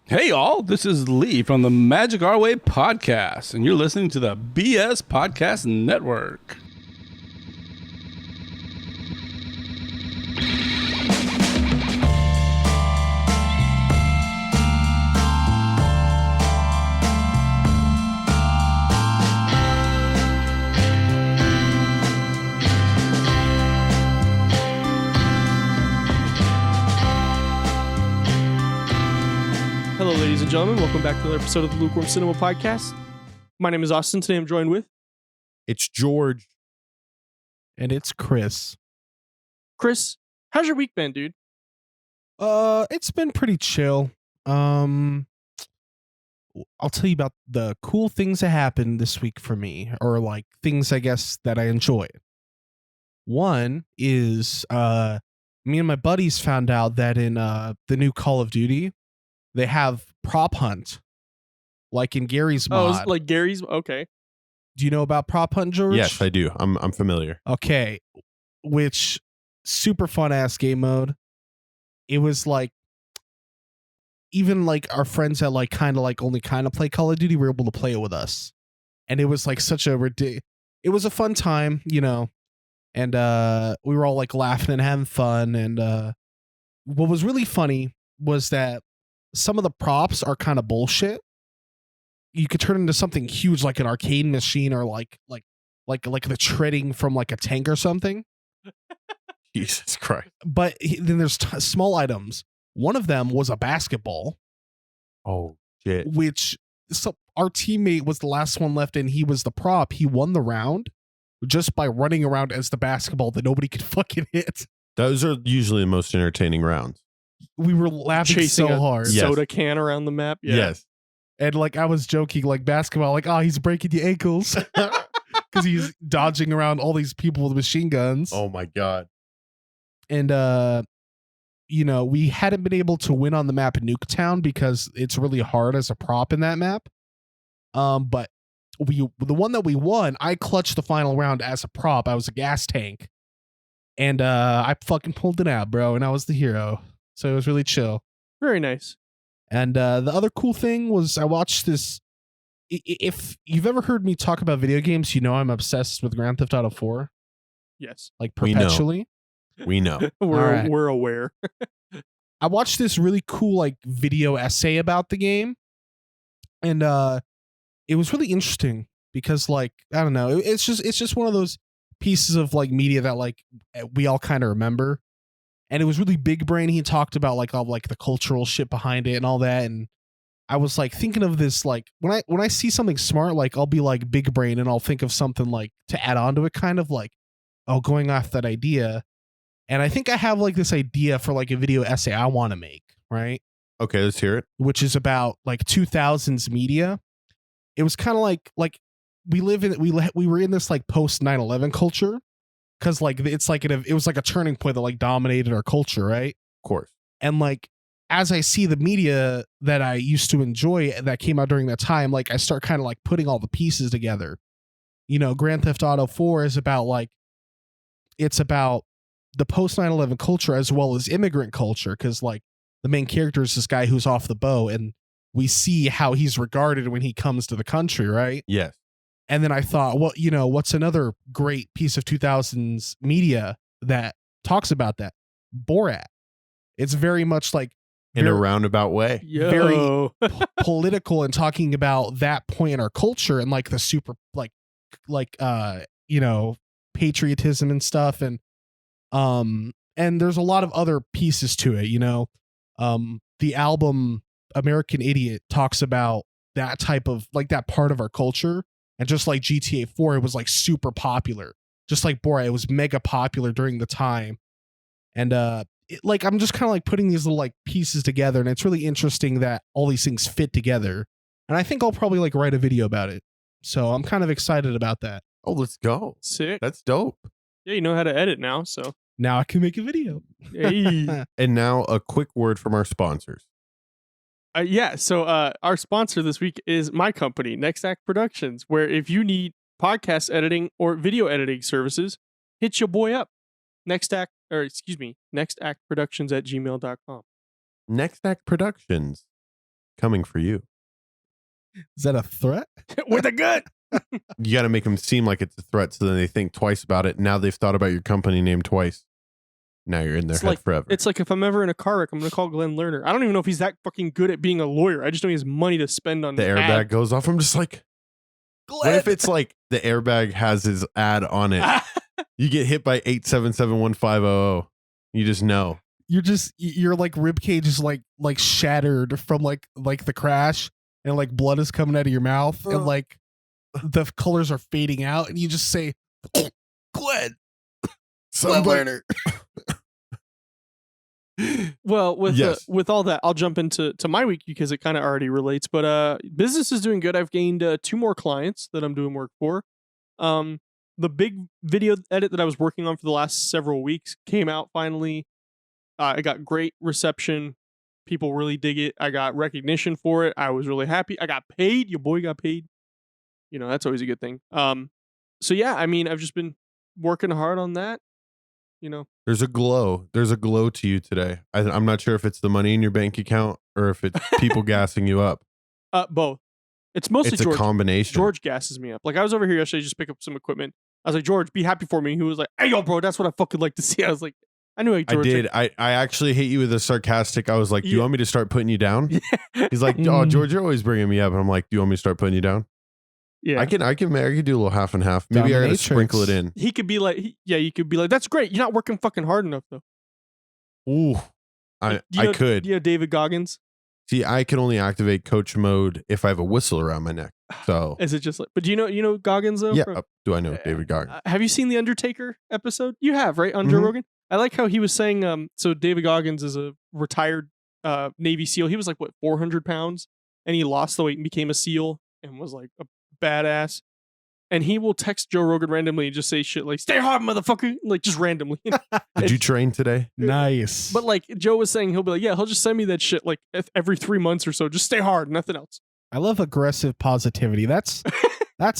Hey, all, this is Lee from the Magic Our Way podcast, and you're listening to the BS Podcast Network. Hello, ladies and gentlemen. Welcome back to another episode of the Lukewarm Cinema Podcast. My name is Austin. Today I'm joined with It's George. And it's Chris. Chris. How's your week been, dude? It's been pretty chill. I'll tell you about the cool things that happened this week for me, or like things I guess that I enjoy. One is me and my buddies found out that in the new Call of Duty, they have prop hunt, like in Gary's Oh, mod. it's like Gary's. Okay. Do you know about prop hunt, George? Yes, I do. I'm familiar. Okay, which super fun ass game mode. It was like, even like our friends that like kind of like only kind of play Call of Duty were able to play it with us, and it was like such a it was a fun time, you know, and we were all like laughing and having fun. And what was really funny was that some of the props are kind of bullshit. You could turn into something huge like an arcade machine, or like the treading from like a tank or something. Jesus Christ. But then there's small items. One of them was a basketball, Oh, shit. which our teammate was the last one left, and he was the prop. He won the round just by running around as the basketball that nobody could fucking hit. Those are usually the most entertaining rounds. We were laughing Chasing so a hard. Yes. soda can around the map. Yeah. Yes. And like I was joking, like basketball, like, oh, he's breaking your ankles. Because he's dodging around all these people with machine guns. Oh, my God. And you know, we hadn't been able to win on the map Nuketown because it's really hard as a prop in that map. But the one that we won, I clutched the final round as a prop. I was a gas tank, and I fucking pulled it out, bro, and I was the hero. So it was really chill. Very nice. And the other cool thing was I watched this. If you've ever heard me talk about video games, you know I'm obsessed with Grand Theft Auto 4, Yes. like We know. perpetually. We know. We're aware. I watched this really cool like video essay about the game, and it was really interesting because like I don't know, it's just one of those pieces of like media that like we all kind of remember, and it was really big brain. He talked about like all like the cultural shit behind it and all that, and I was like thinking of this like when I see something smart, like I'll be like big brain and I'll think of something like to add on to it, kind of like going off that idea. And I think I have like this idea for like a video essay I want to make, right? Okay, let's hear it. Which is about like 2000s media. It was kind of like we were in this like post 9/11 culture, because like it's like it was like a turning point that like dominated our culture, right? Of course. And like as I see the media that I used to enjoy that came out during that time, like I start kind of like putting all the pieces together. You know, Grand Theft Auto 4 is about like, it's about the post 9/11 culture as well as immigrant culture, because like the main character is this guy who's off the boat, and we see how he's regarded when he comes to the country, right? Yes. And then I thought, well, you know, what's another great piece of 2000s media that talks about that? Borat. It's very much like In a very roundabout way. Yo. political and talking about that point in our culture and like the super like you know, patriotism and stuff. And there's a lot of other pieces to it, you know. The album American Idiot talks about that type of like that part of our culture, and just like GTA 4, it was like super popular, just like Borat, it was mega popular during the time. And like I'm just kind of like putting these little like pieces together, and it's really interesting that all these things fit together, and I think I'll probably like write a video about it, so I'm kind of excited about that. Oh, let's go. Sick. That's dope. Yeah, you know how to edit now, so. Now I can make a video. Hey. And now a quick word from our sponsors. So our sponsor this week is my company, Next Act Productions, where if you need podcast editing or video editing services, hit your boy up. nextactproductions@gmail.com. Next Act Productions. coming for you. Is that a threat? With a gun. You got to make them seem like it's a threat so then they think twice about it. Now they've thought about your company name twice. Now you're in their head forever. It's like if I'm ever in a car wreck, I'm going to call Glenn Lerner. I don't even know if he's that fucking good at being a lawyer. I just know he has money to spend on the airbag goes off. I'm just like, what if it's like the airbag has his ad on it? You get hit by 877-1500. You just know. Your like rib cage is like shattered from like the crash, and like blood is coming out of your mouth, and like the colors are fading out, and you just say, Glenn Lerner. Well, Yes. with all that, I'll jump into my week because it kind of already relates. But business is doing good. I've gained 2 more clients that I'm doing work for. The big video edit that I was working on for the last several weeks came out finally. I got great reception. People really dig it. I got recognition for it. I was really happy. I got paid. Your boy got paid. You know, that's always a good thing. So yeah, I mean, I've just been working hard on that. You know, There's a glow. There's a glow to you today. I'm not sure if it's the money in your bank account or if it's people gassing you up. both. It's mostly It's a George. combination. George gasses me up. Like I was over here yesterday, just pick up some equipment. I was like, George, be happy for me. He was like, hey, yo, bro, that's what I fucking like to see. I was like, I knew it, I George. did. I actually hate you with a sarcastic. I was like, do you Yeah. want me to start putting you down? Yeah. He's like, oh, George, you're always bringing me up. And I'm like, do you want me to start putting you down? Yeah. I can do a little half and half. Maybe I gotta Dominatrix. sprinkle it in. He could be like, you could be like, that's great. You're not working fucking hard enough though. Ooh, Like, I could. You know David Goggins? See, I can only activate coach mode if I have a whistle around my neck. So Is it just like, but do you know Goggins though? yeah, From- do I know David Goggins? Have you seen the Undertaker episode? You have, right? On Joe Mhm. Rogan? I like how he was saying, so David Goggins is a retired Navy SEAL. He was like, what, 400 pounds? And he lost the weight and became a SEAL and was like a badass. And he will text Joe Rogan randomly and just say shit like, stay hard, motherfucker. Like, just randomly. Did you train today? Nice. But like Joe was saying, he'll be like, yeah, he'll just send me that shit like every 3 months or so. Just stay hard, nothing else. I love aggressive positivity. That's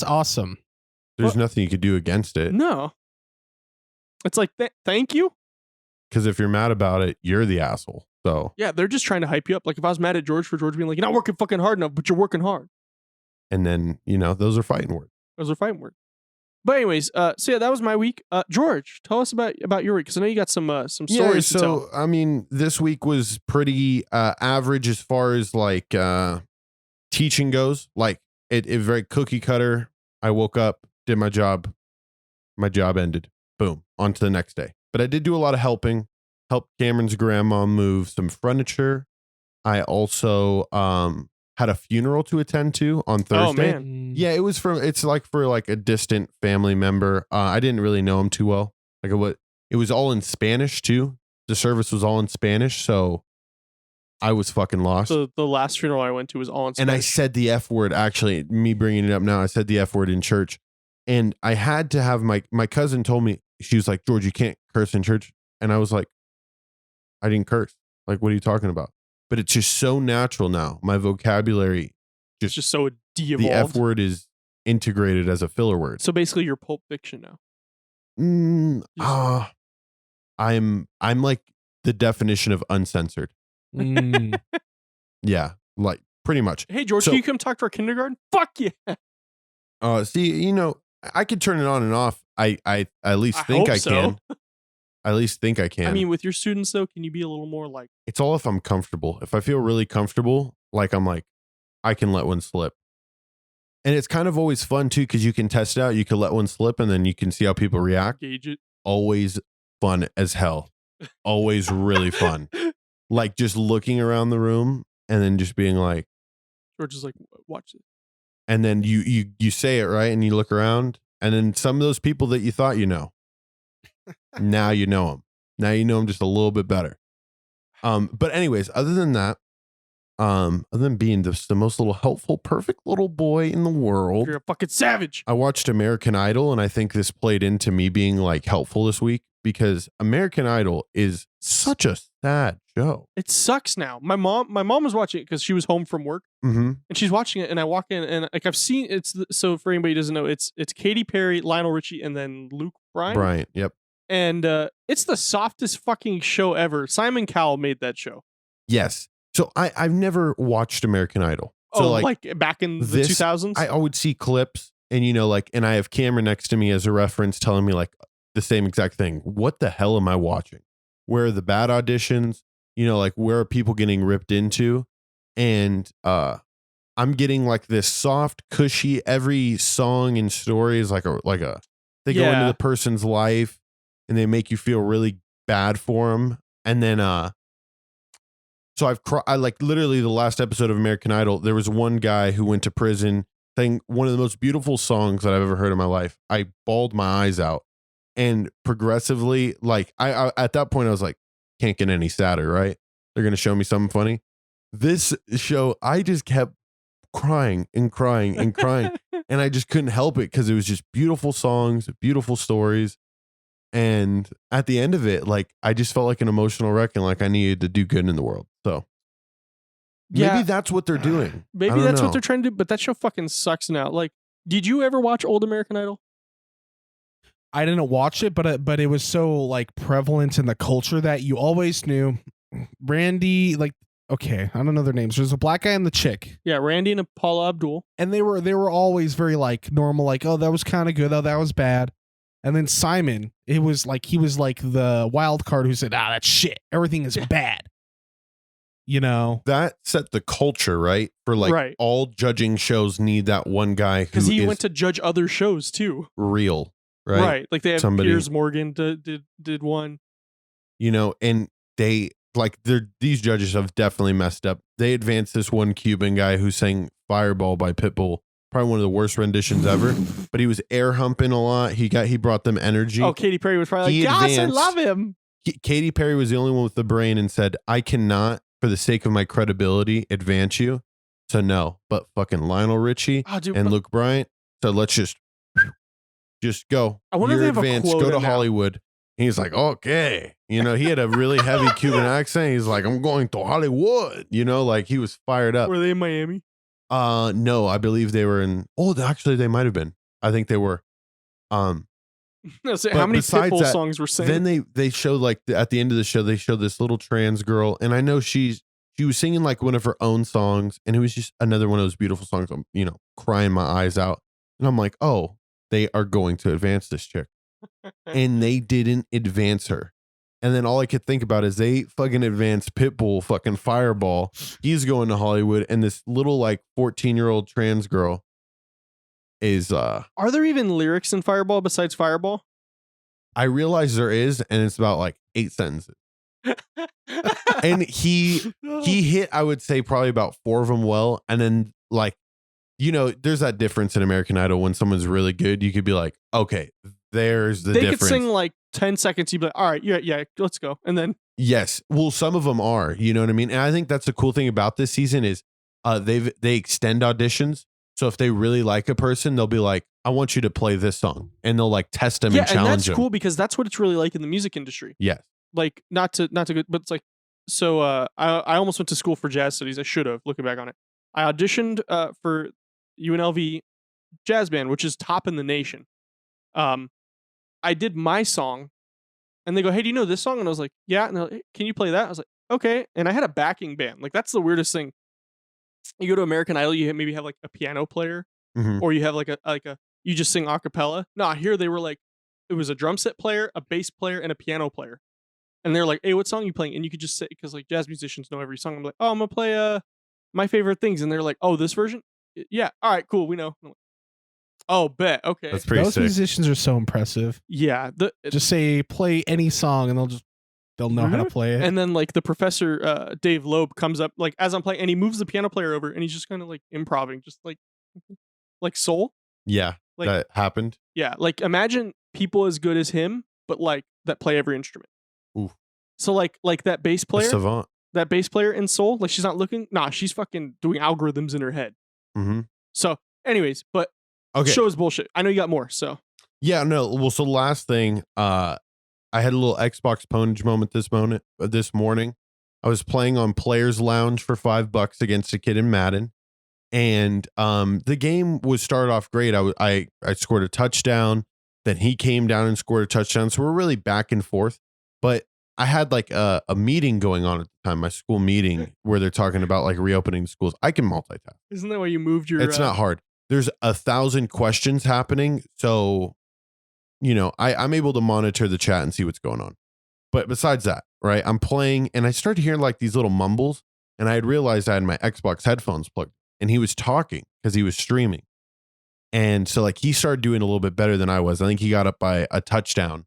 awesome. There's nothing you could do against it. No. It's like, thank you. Because if you're mad about it, you're the asshole. So, Yeah, they're just trying to hype you up. Like if I was mad at George for George being like, you're not working fucking hard enough, but you're working hard. and then, those are fighting words. Those are fighting words. But anyways, so yeah, that was my week. George, tell us about your week because I know you got some stories to tell. I mean, this week was pretty average as far as like teaching goes. Like it very cookie cutter. I woke up, did my job ended. Boom, on to the next day. But I did do a lot of helping. Helped Cameron's grandma move some furniture. I also had a funeral to attend to on Thursday. Oh man. Yeah, it's like for a distant family member. I didn't really know him too well. It was all in Spanish too. The service was all in Spanish, so I was fucking lost. The last funeral I went to was all in And I Spanish. said the F word, actually, me bringing it up now, I said the F word in church. And I had to have my cousin told me, she was like, George, you can't curse in church. And I was like, I didn't curse. Like, what are you talking about? But it's just so natural now. My vocabulary, It's just so de-evolved. the F word is integrated as a filler word. So basically you're Pulp Fiction now. I'm like the definition of uncensored. Mm. Yeah, like pretty much. Hey George, So- can you come talk to our kindergarten? Fuck yeah. See, I could turn it on and off. I at least think hope I so. can. I at least think I can. I mean, with your students though, can you be a little more like it's all if I'm comfortable. If I feel really comfortable, I'm like, I can let one slip. And it's kind of always fun too, because you can test it out. You can let one slip and then you can see how people react. gauge it? Always fun as hell. Always really fun. Like just looking around the room and then just being like, George is like, watch it. and then you say it right and you look around and then some of those people that you thought now you know them. Now you know them just a little bit better. But anyways, other than that, other than being the most little helpful, perfect little boy in the world, You're a fucking savage. I watched American Idol, and I think this played into me being helpful this week because American Idol is such a sad show. It sucks now. My mom was watching it because she was home from work Mm-hmm. and she's watching it and I walk in and I've seen so for anybody who doesn't know, it's Katy Perry, Lionel Richie, and then Luke Bryan. Bryant, yep. And it's the softest fucking show ever. Simon Cowell made that show. Yes. So I've never watched American Idol. So like back in the 2000s? I would see clips and, and I have Cameron next to me as a reference telling me like the same exact thing. What the hell am I watching? Where are the bad auditions? Like where are people getting ripped into? And I'm getting like this soft, cushy, every song and story is like a they go into the person's life and they make you feel really bad for them. And then so I like literally the last episode of American Idol, there was one guy who went to prison sang one of the most beautiful songs that I've ever heard in my life. I bawled my eyes out, and progressively, like I at that point I was like, can't get any sadder, right? They're going to show me something funny. This show, I just kept crying and crying and crying. And I just couldn't help it because it was just beautiful songs, beautiful stories. And at the end of it, like I just felt like an emotional wreck and like I needed to do good in the world. So maybe that's what they're doing. Maybe that's what they're trying to do, but that show fucking sucks now. Like, did you ever watch old American Idol? I didn't watch it, but it was so like prevalent in the culture that you always knew Randy, like, okay, I don't know their names. There's a black guy and the chick. Yeah, Randy and Paula Abdul. And they were always very like normal, like, oh, that was kind of good, oh, that was bad. And then Simon, it was like he was like the wild card who said, that's shit. Everything is bad. That set the culture, right? For like all judging shows need that one guy who because he went to judge other shows too. Real, right? Right. Like they have Piers Morgan did one. And they like these judges have definitely messed up. They advanced this one Cuban guy who sang Fireball by Pitbull. Probably one of the worst renditions ever, but he was air humping a lot. He brought them energy. Oh, Katy Perry was probably like, yes, I love him. Katy Perry was the only one with the brain and said, I cannot, for the sake of my credibility, advance you. So no, but fucking Lionel Richie and Luke Bryant. So let's just go. I wonder if they have a quota go to now. Hollywood. He's like, okay. He had a really heavy Cuban accent. He's like, I'm going to Hollywood. Like he was fired up. Were they in Miami? No, I believe they were in. Oh, actually, they might have been. I think they were. How many Pitbull songs were sang? Then they showed like at the end of the show, they showed this little trans girl, and I know she was singing like one of her own songs, and it was just another one of those beautiful songs. I'm crying my eyes out, and I'm like, oh, they are going to advance this chick, and they didn't advance her. And then all I could think about is they fucking advanced Pitbull, fucking Fireball. He's going to Hollywood, and this little like 14-year-old trans girl is. Are there even lyrics in Fireball besides Fireball? I realize there is, and it's about like 8 sentences. And he hit, I would say, probably about 4 of them well, and then like, there's that difference in American Idol when someone's really good. You could be like, okay, there's the difference. They could sing like 10 seconds. You'd be like, all right, yeah, let's go. And then. Yes. Well, some of them are, you know what I mean? And I think that's the cool thing about this season is they extend auditions. So if they really like a person, they'll be like, I want you to play this song. And they'll like test them and challenge them. Yeah, and that's cool because that's what it's really like in the music industry. Yes. Like, not to go, but it's like, so I almost went to school for jazz studies. I should have, looking back on it. I auditioned for UNLV jazz band, which is top in the nation. I did my song, and they go, hey, do you know this song? And I was like, yeah. And they're like, hey, can you play that? I was like, okay. And I had a backing band. Like, that's the weirdest thing. You go to American Idol, you maybe have like a piano player, or you have like a you just sing a cappella. No, here they were like, it was a drum set player, a bass player, and a piano player. And they're like, hey, what song are you playing? And you could just say, because like jazz musicians know every song. I'm like, oh, I'm gonna play My Favorite Things. And they're like, oh, this version? Yeah. All right, cool. We know. I'm like, oh, bet. Okay. That's pretty Those sick. musicians are so impressive. Yeah. Just say play any song and they'll know how to play it. And then like the professor, Dave Loeb, comes up like as I'm playing, and he moves the piano player over, and he's just kind of like improving, just like soul. Yeah, like, that happened. Yeah, like imagine people as good as him, but like that play every instrument. Ooh. So like that bass player, savant. That bass player in soul, like she's not looking. Nah, she's fucking doing algorithms in her head. Mm-hmm. So, anyways, but show is bullshit. I know you got more. So yeah, no. Well, so last thing, I had a little Xbox ponage moment this morning. I was playing on Players Lounge for $5 against a kid in Madden, and the game was started off great. I scored a touchdown, then he came down and scored a touchdown. So we're really back and forth. But I had like a meeting going on at the time, my school meeting, where they're talking about like reopening schools. I can multitask. Isn't that why you moved your? It's not hard. There's 1,000 questions happening, so I'm able to monitor the chat and see what's going on. But besides that, right, I'm playing and I started hearing like these little mumbles, and I had realized I had my Xbox headphones plugged, and he was talking because he was streaming. And so like he started doing a little bit better than I was. I think he got up by a touchdown,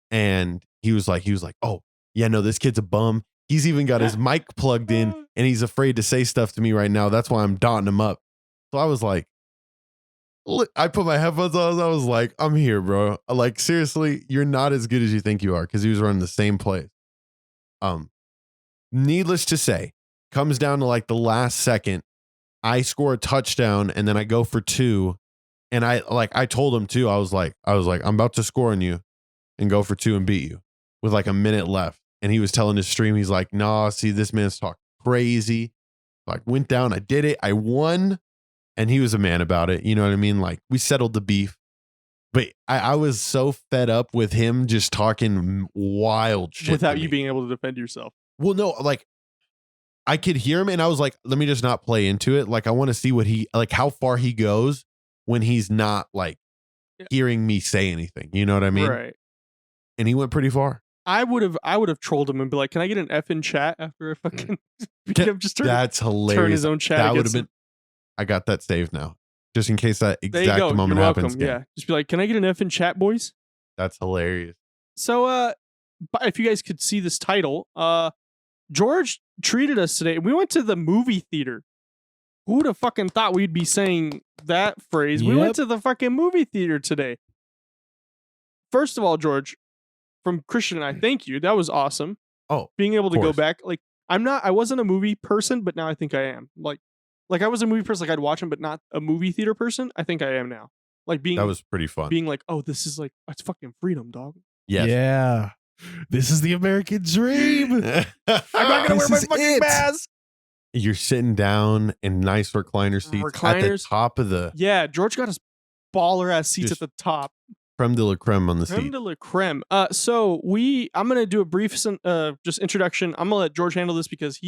and he was like, oh yeah, no, this kid's a bum. He's even got his mic plugged in and he's afraid to say stuff to me right now. That's why I'm dotting him up. So I was like, I put my headphones on. I was like, I'm here, bro. Like, seriously, you're not as good as you think you are, because he was running the same plays. Needless to say, comes down to like the last second. I score a touchdown and then I go for 2. And I told him too. I was like, I'm about to score on you and go for 2 and beat you with like a minute left. And he was telling his stream, he's like, nah, see, this man's talking crazy. Like, went down, I did it, I won. And he was a man about it. You know what I mean? Like, we settled the beef. But I was so fed up with him just talking wild shit without you being able to defend yourself. Well, no, like, I could hear him and I was like, let me just not play into it. Like, I want to see how far he goes when he's not like hearing me say anything. You know what I mean? Right. And he went pretty far. I would have trolled him and be like, "Can I get an F in chat after I fucking beat him?" Just That's hilarious. Turn his own chat. That would have been. I got that saved now, just in case that exact moment You're happens. Welcome. Yeah, just be like, "Can I get an F in chat, boys?" That's hilarious. So, if you guys could see this title, George treated us today. We went to the movie theater. Who would have fucking thought we'd be saying that phrase? We went to the fucking movie theater today. First of all, George, from Christian and I, thank you. That was awesome. Oh, being able to go back. Like, I wasn't a movie person, but now I think I am. Like I was a movie person, like I'd watch them, but not a movie theater person. I think I am now. Like that was pretty fun. Being like, oh, this is like, it's fucking freedom, dog. Yes. Yeah. This is the American dream. I'm not gonna wear my fucking mask. You're sitting down in nice recliner seats at the top of the. Yeah, George got his baller ass seats at the top. Creme de la creme on the seat. Creme de la creme. So I'm gonna do a brief just introduction. I'm gonna let George handle this because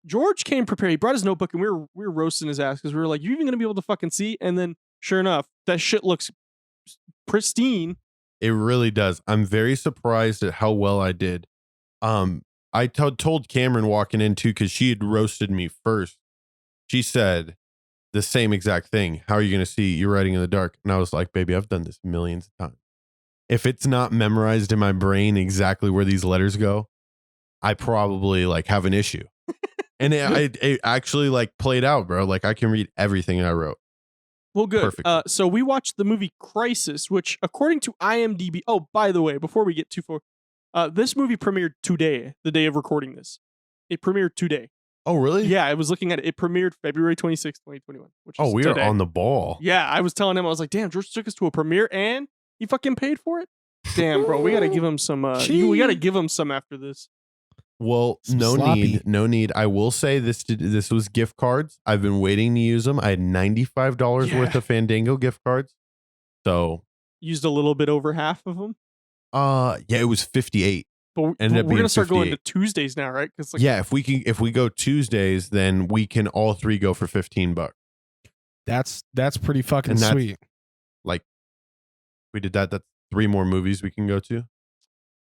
George came prepared. He brought his notebook and we were roasting his ass because we were like, "You even gonna be able to fucking see?" And then sure enough, that shit looks pristine. It really does. I'm very surprised at how well I did. I told Cameron walking in too, because she had roasted me first. She said the same exact thing. How are you going to see? You're writing in the dark. And I was like, baby, I've done this millions of times. If it's not memorized in my brain exactly where these letters go, I probably like have an issue. And it actually like played out, bro. Like I can read everything I wrote. Well, good. So we watched the movie Crisis, which according to IMDb, oh, by the way, before we get too far, this movie premiered today, the day of recording this. It premiered today. Oh, really? Yeah, I was looking at it. It premiered February 26th, 2021. Which is we today. are on the ball. Yeah, I was telling him, I was like, damn, George took us to a premiere and he fucking paid for it? Damn, bro, we got to give him some, we got to give him some after this. Well, no need. I will say this was gift cards. I've been waiting to use them. I had $95 worth of Fandango gift cards. So used a little bit over half of them. Yeah, it was 58. But we're gonna start going to Tuesdays now, right? Because if we go Tuesdays, then we can all three go for $15. That's pretty fucking sweet. Like we did that. That's 3 more movies we can go to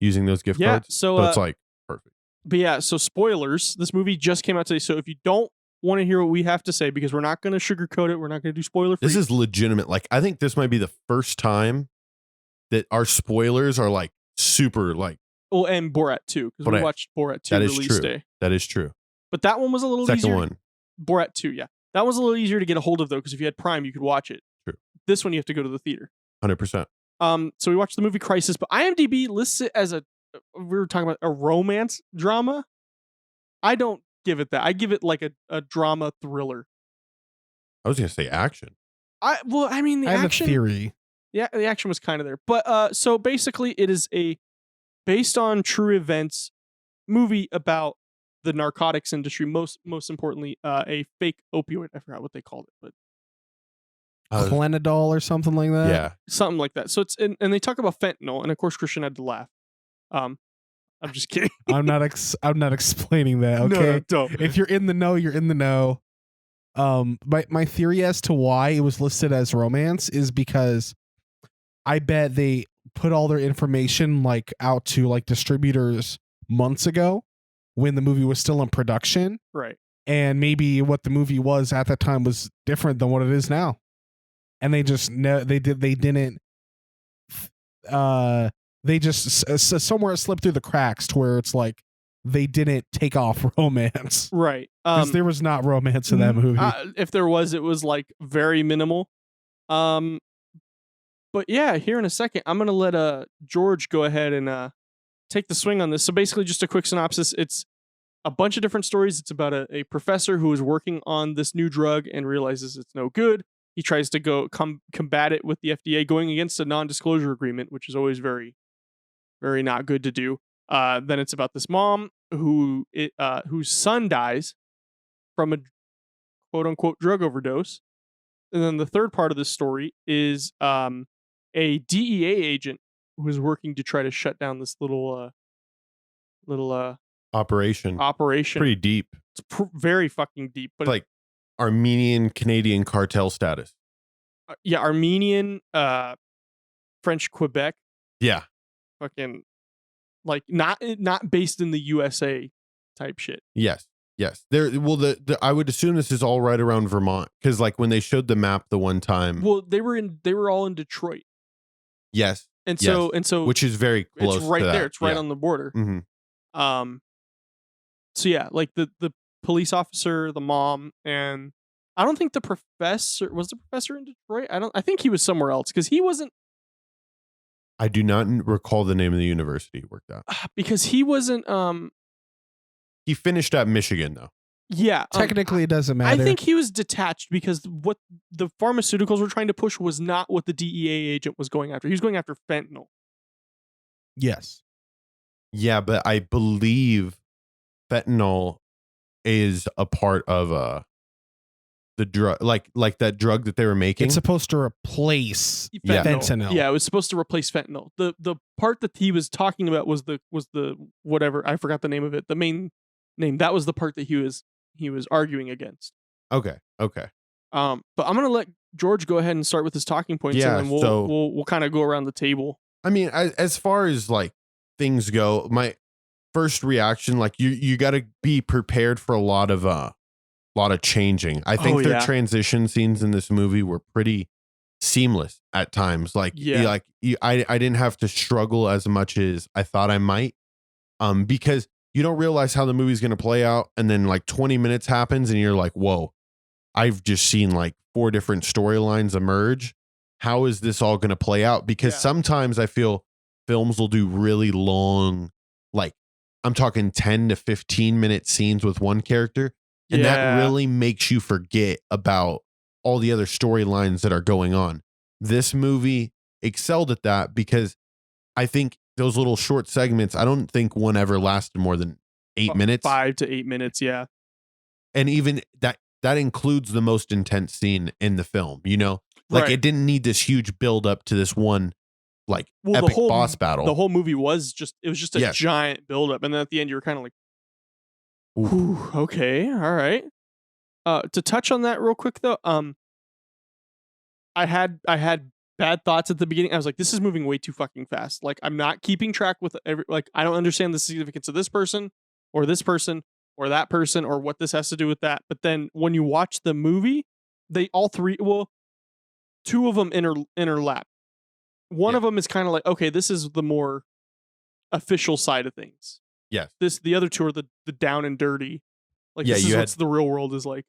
using those gift cards. So it's like perfect. But yeah, so spoilers. This movie just came out today. So if you don't want to hear what we have to say, because we're not going to sugarcoat it, we're not going to do spoiler free. This is legitimate. Like I think this might be the first time that our spoilers are like super like. Oh, and Borat 2, because we watched Borat 2 release day. That is true. But that one was a little easier. Second one. Borat 2, yeah. That was a little easier to get a hold of, though, because if you had Prime, you could watch it. True. This one, you have to go to the theater. 100%. So we watched the movie Crisis, but IMDb lists it as we were talking about a romance drama. I don't give it that. I give it like a drama thriller. I was going to say action. I mean, the action. I have a theory. Yeah, the action was kind of there. But so basically, it is a based on true events movie about the narcotics industry. Most importantly, a fake opioid. I forgot what they called it, but Clenadol or something like that. Yeah, something like that. So it's and they talk about fentanyl, and of course Christian had to laugh. I'm just kidding. I'm not explaining that. Okay. No, don't. If you're in the know, you're in the know. My theory as to why it was listed as romance is because I bet they put all their information like out to like distributors months ago when the movie was still in production, Right. and maybe what the movie was at that time was different than what it is now, and they just somewhere it slipped through the cracks to where it's like they didn't take off romance. Right. Because there was not romance in that movie. If there was, it was like very minimal. But yeah, here in a second, I'm gonna let George go ahead and take the swing on this. So basically, just a quick synopsis. It's a bunch of different stories. It's about a professor who is working on this new drug and realizes it's no good. He tries to go combat it with the FDA, going against a non-disclosure agreement, which is always very, very not good to do. Then it's about this mom whose son dies from a quote unquote drug overdose. And then the third part of this story is a DEA agent who is working to try to shut down this little Operation. operation. Pretty deep. It's very fucking deep, but Like Armenian Canadian cartel status. yeah, Armenian, French Quebec, Yeah. fucking like not based in the USA type shit. Yes. There. Well, the I would assume this is all right around Vermont, because like when they showed the map the one time. Well, they were all in Detroit, Yes. and so Which is very close. it's right to that. there. It's right Yeah. on the border. Mhm. So yeah, like the police officer, the mom, and I don't think the professor was in Detroit. I think he was somewhere else because he wasn't I do not recall the name of the university he worked at. because he wasn't He finished at Michigan though. yeah, Technically, it doesn't matter. I think he was detached because what the pharmaceuticals were trying to push was not what the DEA agent was going after. He was going after fentanyl. Yes. Yeah, but I believe fentanyl is a part of the drug, like that drug that they were making. It's supposed to replace Yeah. fentanyl. Yeah, it was supposed to replace fentanyl. The part that he was talking about was the whatever, I forgot the name of it. The main name, that was the part that he was arguing against. Okay. But I'm gonna let George go ahead and start with his talking points, Yeah, and then we'll kind of go around the table. I mean, as far as like things go, my first reaction, like you got to be prepared for a lot of changing. I think their transition scenes in this movie were pretty seamless at times. Like, Yeah. I didn't have to struggle as much as I thought I might, because you don't realize how the movie's going to play out, and then like 20 minutes happens, and you're like, whoa, I've just seen like 4 different storylines emerge. How is this all going to play out? Because sometimes I feel films will do really long, like I'm talking 10 to 15 minute scenes with one character. And that really makes you forget about all the other storylines that are going on. This movie excelled at that because I think those little short segments, I don't think one ever lasted more than 8 minutes. 5 to 8 minutes, yeah. And even that includes the most intense scene in the film, you know? Like Right. it didn't need this huge build up to this one like epic boss battle. The whole movie was just a giant build up, and then at the end you were kind of like, whew, okay, all right. To touch on that real quick though, I had bad thoughts at the beginning. I was like, this is moving way too fucking fast. Like, I'm not keeping track with I don't understand the significance of this person or that person or what this has to do with that. But then when you watch the movie, they all three, well, 2 of them interlap. One of them is kind of like, okay, this is the more official side of things. Yes. The other 2 are the down and dirty. Like, this is what the real world is like.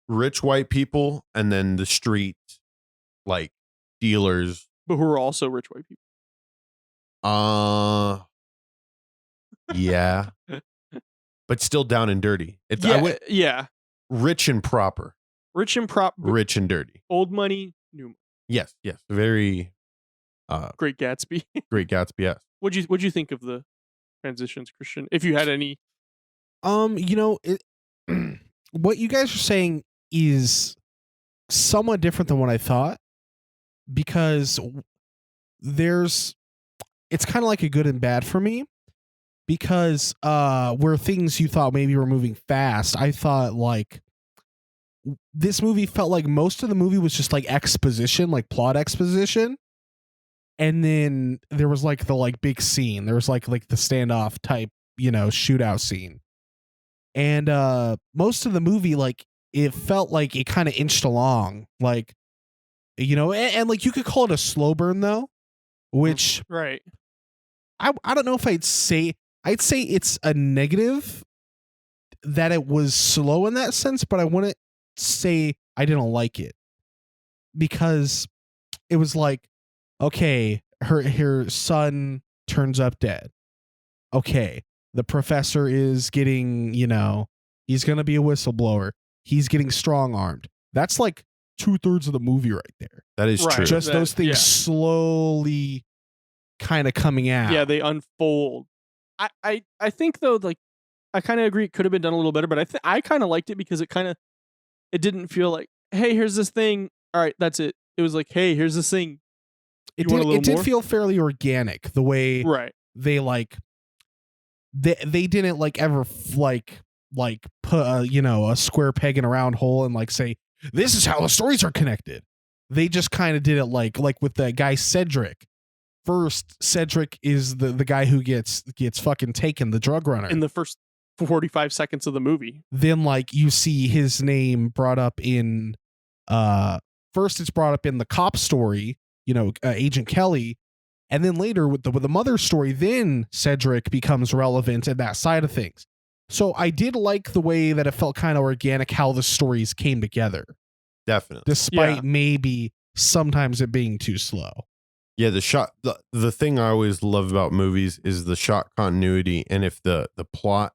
Rich white people, and then the street like dealers, But who are also rich white people. Yeah. But still down and dirty. It's rich and proper. Rich and Rich and dirty. Old money, new money. Yes. Very Great Gatsby. Great Gatsby, yes. What'd you think of the transitions, Christian? If you had any. What you guys are saying is somewhat different than what I thought, because it's kind of like a good and bad for me, because where things you thought maybe were moving fast, I thought like this movie felt like most of the movie was just like exposition, like plot exposition. And then there was like the like big scene. There was like the standoff type, shootout scene. And most of the movie, like it felt like it kind of inched along, like, and like you could call it a slow burn though, which Right. I don't know if I'd say it's a negative that it was slow in that sense, but I wouldn't say I didn't like it, because it was like, okay, her son turns up dead. Okay, the professor is getting, he's going to be a whistleblower. He's getting strong-armed. That's like 2/3 of the movie right there. That is Right. true. Just those things Yeah. slowly kind of coming out. Yeah, they unfold. I think though, like, I kind of agree it could have been done a little better, but I kind of liked it because it didn't feel like, hey, here's this thing. All right, that's it. It was like, hey, here's this thing. It You want a little did more? feel fairly organic the way Right. they like they didn't like ever like put a square peg in a round hole and like say this is how the stories are connected. They just kind of did it like with the guy Cedric. First, Cedric is the guy who gets fucking taken, the drug runner. In the first 45 seconds of the movie. Then like you see his name brought up in first it's brought up in the cop story, Agent Kelly, and then later with the mother story, then Cedric becomes relevant in that side of things. So I did like the way that it felt kind of organic how the stories came together, Definitely. despite Yeah. maybe sometimes it being too slow. Yeah, the thing I always love about movies is the shot continuity, and if the plot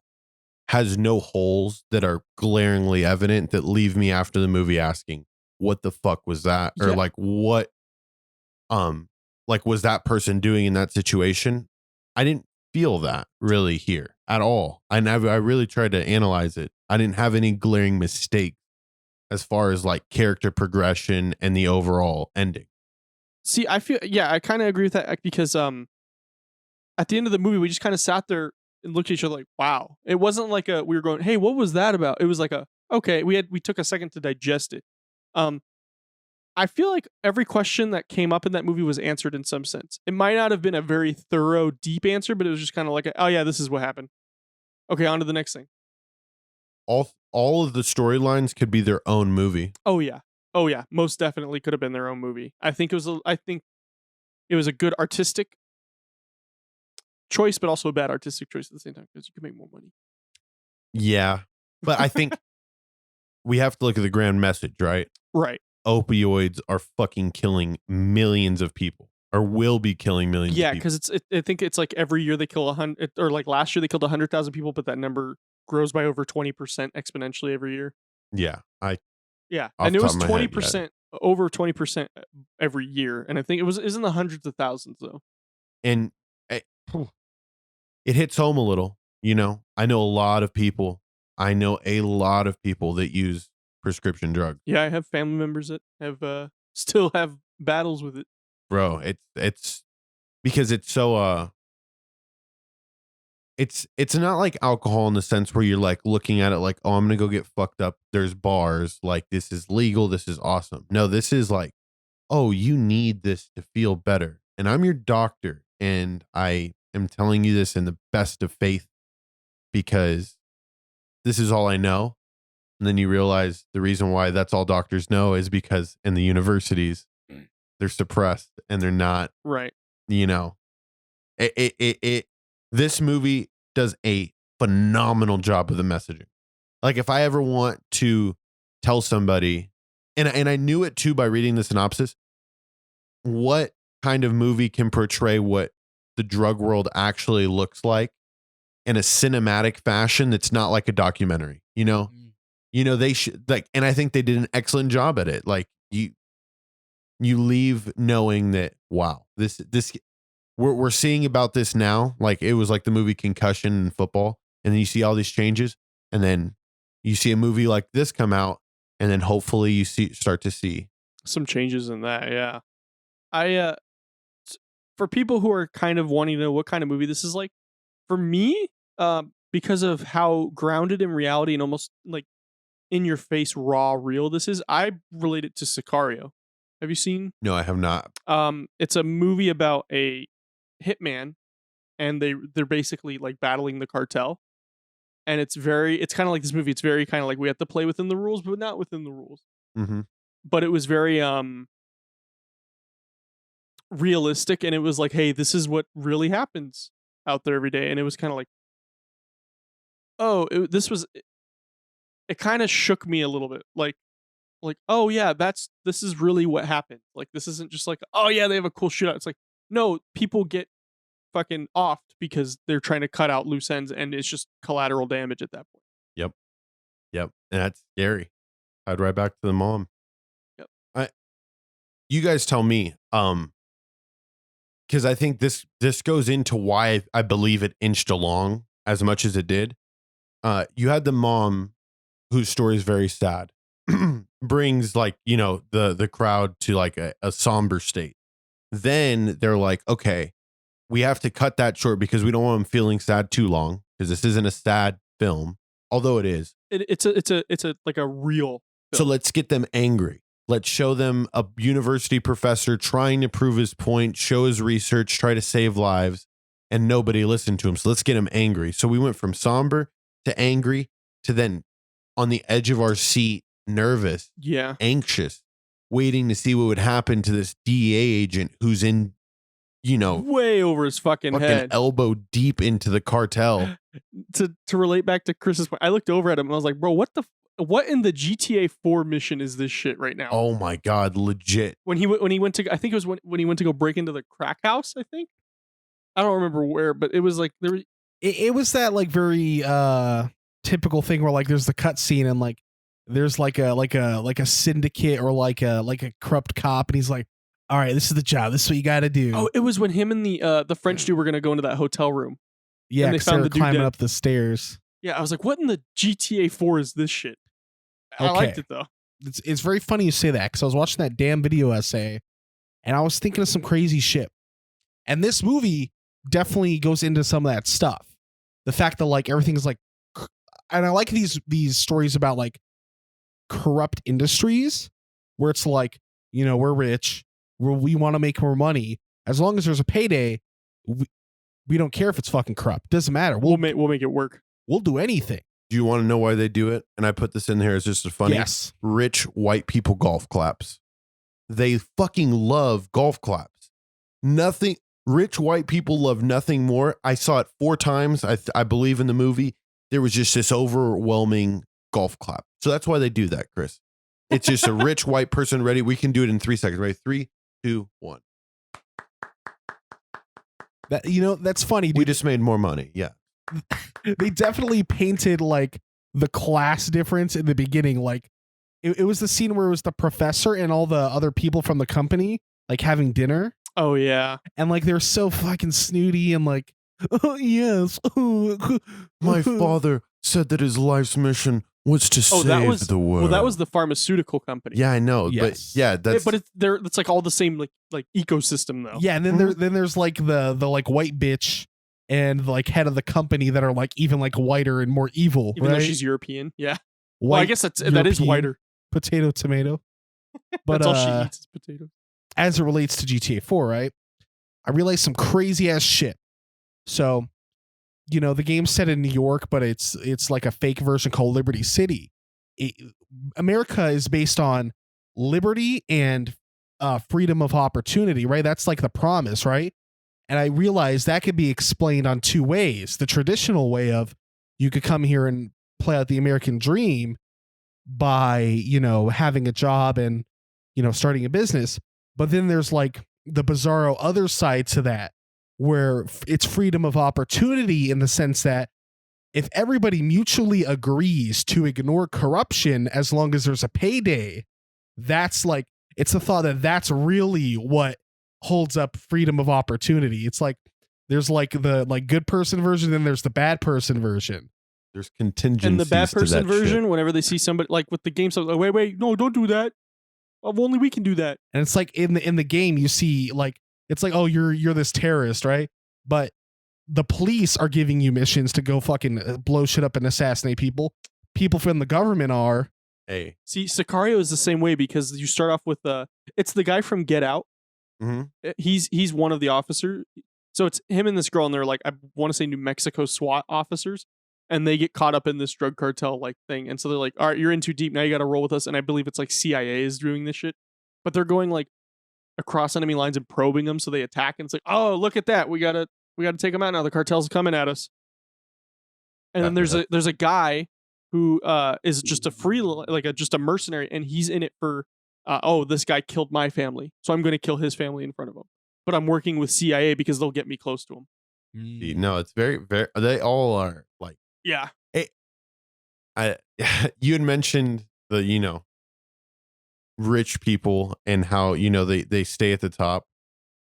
has no holes that are glaringly evident that leave me after the movie asking, what the fuck was that? Or Yeah. like what was that person doing in that situation? I didn't feel that really here at all. I really tried to analyze it. I didn't have any glaring mistakes as far as like character progression and the overall ending. See, I kind of agree with that because at the end of the movie we just kind of sat there and looked at each other like, wow. It wasn't like we were going, hey, what was that about? It was like okay, we took a second to digest it. I feel like every question that came up in that movie was answered in some sense. It might not have been a very thorough, deep answer, but it was just kind of like, oh yeah, this is what happened. Okay, on to the next thing. All of the storylines could be their own movie. Oh yeah, most definitely could have been their own movie. I think it was a good artistic choice, but also a bad artistic choice at the same time because you can make more money. Yeah. But I think we have to look at the grand message, right? Right. Opioids are fucking killing millions of people, or will be killing millions Yeah, of people. because I think it's like every year they kill 100, or like last year they killed 100,000 people, but that number grows by over 20% exponentially every year. Yeah. Yeah, Off and the it was top of my head, 20%, over 20% every year, and I think it was in the hundreds of thousands though. And it hits home a little, I know a lot of people that use prescription drugs. Yeah, I have family members that have still have battles with it. Bro, it's because it's so it's not like alcohol in the sense where you're like looking at it like, oh, I'm gonna go get fucked up, there's bars, like this is legal, this is awesome. No, this is like, oh, you need this to feel better, and I'm your doctor, and I am telling you this in the best of faith because this is all I know. And then you realize the reason why that's all doctors know is because in the universities they're suppressed and they're not, Right. This movie does a phenomenal job of the messaging. Like if I ever want to tell somebody, and I knew it too by reading the synopsis, what kind of movie can portray what the drug world actually looks like in a cinematic fashion that's not like a documentary, they should like, and I think they did an excellent job at it. Like you leave knowing that, wow, this we're seeing about this now. Like it was like the movie Concussion in football, and then you see all these changes, and then you see a movie like this come out, and then hopefully you start to see Some changes in that. Yeah. For people who are kind of wanting to know what kind of movie this is like, For me, because of how grounded in reality and almost like in your face, raw, real this is, I relate it to Sicario. Have you seen? No, I have not. It's a movie about a hitman, and they're basically like battling the cartel. And it's kind of like this movie. It's very kind of like we have to play within the rules, but not within the rules. Mm-hmm. But it was very realistic, and it was like, hey, this is what really happens out there every day. And it was kind of like, oh, it kind of shook me a little bit, like, oh yeah, this is really what happened. Like, this isn't just like, oh yeah, they have a cool shootout. It's like, no, people get fucking offed because they're trying to cut out loose ends, and it's just collateral damage at that point. Yep. And that's scary. I'd write back to the mom. Yep. You guys tell me, because I think this goes into why I believe it inched along as much as it did. You had the mom whose story is very sad, brings like, the crowd to like a somber state. Then they're like, okay, we have to cut that short because we don't want them feeling sad too long, because this isn't a sad film, although it is. It's a like a real film. So let's get them angry. Let's show them a university professor trying to prove his point, show his research, try to save lives, and nobody listened to him. So let's get him angry. So we went from somber to angry to then on the edge of our seat, nervous, anxious, waiting to see what would happen to this DEA agent who's in, way over his fucking head, elbow deep into the cartel. To relate back to Chris's point, I looked over at him and I was like, bro, what in the GTA 4 mission is this shit right now? Oh my God, legit. When he went to, I think it was when he went to go break into the crack house, I think. I don't remember where, but it was like it was that like very typical thing where like there's the cut scene and like there's like a syndicate or like a corrupt cop, and he's like, all right, this is the job. This is what you got to do. Oh, it was when him and the French dude were going to go into that hotel room. Yeah, and they found the dude climbing dead. up the stairs. Yeah, I was like, what in the GTA 4 is this shit? I liked it though. It's very funny you say that, because I was watching that damn video essay and I was thinking of some crazy shit. And this movie definitely goes into some of that stuff. The fact that like everything's like, and I like these stories about like corrupt industries where it's like, we're rich, we want to make more money. As long as there's a payday, we don't care if it's fucking corrupt. Doesn't matter. We'll make it work. We'll do anything. Do you want to know why they do it? And I put this in here as just a funny. Yes. Rich white people golf claps. They fucking love golf claps. Nothing. Rich white people love nothing more. I saw it 4 times. I believe in the movie. There was just this overwhelming golf clap. So that's why they do that, Chris. It's just a rich white person ready. We can do it in 3 seconds. Ready? 3, 2, 1. That's funny, dude. We just made more money. Yeah. They definitely painted like the class difference in the beginning. Like it was the scene where it was the professor and all the other people from the company like having dinner. Oh yeah. And like they're so fucking snooty and like, oh yes. My father said that his life's mission was to save the world. Well, that was the pharmaceutical company. Yeah, I know. Yes. But yeah, it's like all the same like ecosystem though. Yeah, and then there's like the like white bitch and like head of the company that are like even like whiter and more evil. Even right? though she's European. Yeah. White, well, I guess that is whiter. Potato, tomato. But that's all she eats is potatoes. As it relates to GTA 4, right? I realized some crazy ass shit. So, the game's set in New York, but it's like a fake version called Liberty City. America is based on liberty and freedom of opportunity, right? That's like the promise, right? And I realized that could be explained on 2 ways. The traditional way of you could come here and play out the American dream by, having a job and, starting a business. But then there's like the bizarro other side to that, where it's freedom of opportunity in the sense that if everybody mutually agrees to ignore corruption as long as there's a payday, that's like, it's the thought that that's really what holds up freedom of opportunity. It's like there's like the like good person version, then there's the bad person version. There's contingencies. And the bad person version, shit. whenever they see somebody like with the game, so like, wait, no, don't do that. Only we can do that. And it's like in the game, you see like it's like, oh, you're this terrorist, right? But the police are giving you missions to go fucking blow shit up and assassinate people. People from the government are. Hey. See, Sicario is the same way because you start off with it's the guy from Get Out. Mm-hmm. He's one of the officers. So it's him and this girl, and they're like, I want to say New Mexico SWAT officers, and they get caught up in this drug cartel like thing. And so they're like, all right, you're in too deep. Now you got to roll with us. And I believe it's like CIA is doing this shit, but they're going like across enemy lines and probing them. So they attack, and it's like, oh, look at that. We gotta take them out now. The cartel's coming at us. And then there's a guy who is just a just a mercenary, and he's in it for this guy killed my family, so I'm going to kill his family in front of him. But I'm working with CIA because they'll get me close to him. No, it's very, very. They all are like. Yeah. You had mentioned the rich people and how they stay at the top.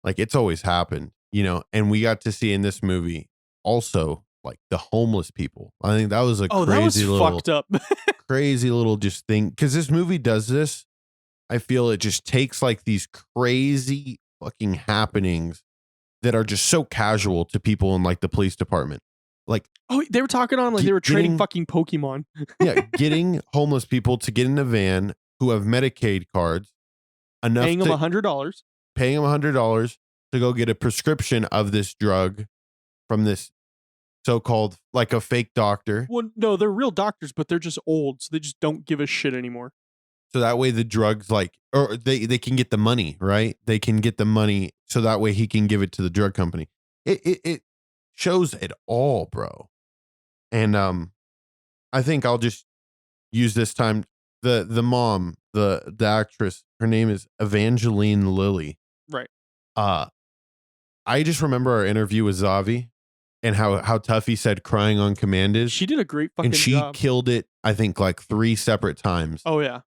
Like it's always happened, and we got to see in this movie also like the homeless people. I think that was crazy little fucked up. crazy little just thing, because this movie does this. I feel it just takes like these crazy fucking happenings that are just so casual to people in like the police department. Like, oh, they were talking on like they were trading fucking Pokemon. Yeah, getting homeless people to get in a van who have Medicaid cards, paying them $100, to go get a prescription of this drug from this so-called like a fake doctor. Well, no, they're real doctors, but they're just old, so they just don't give a shit anymore. So that way the drugs or they can get the money, right? They can get the money so that way he can give it to the drug company. It shows it all, bro. And I think I'll just use this time the mom, the actress, her name is Evangeline Lilly. Right. I just remember our interview with Zavi and how tough he said crying on command is. She did a great fucking job. And she killed it, I think, like 3 separate times. Oh yeah.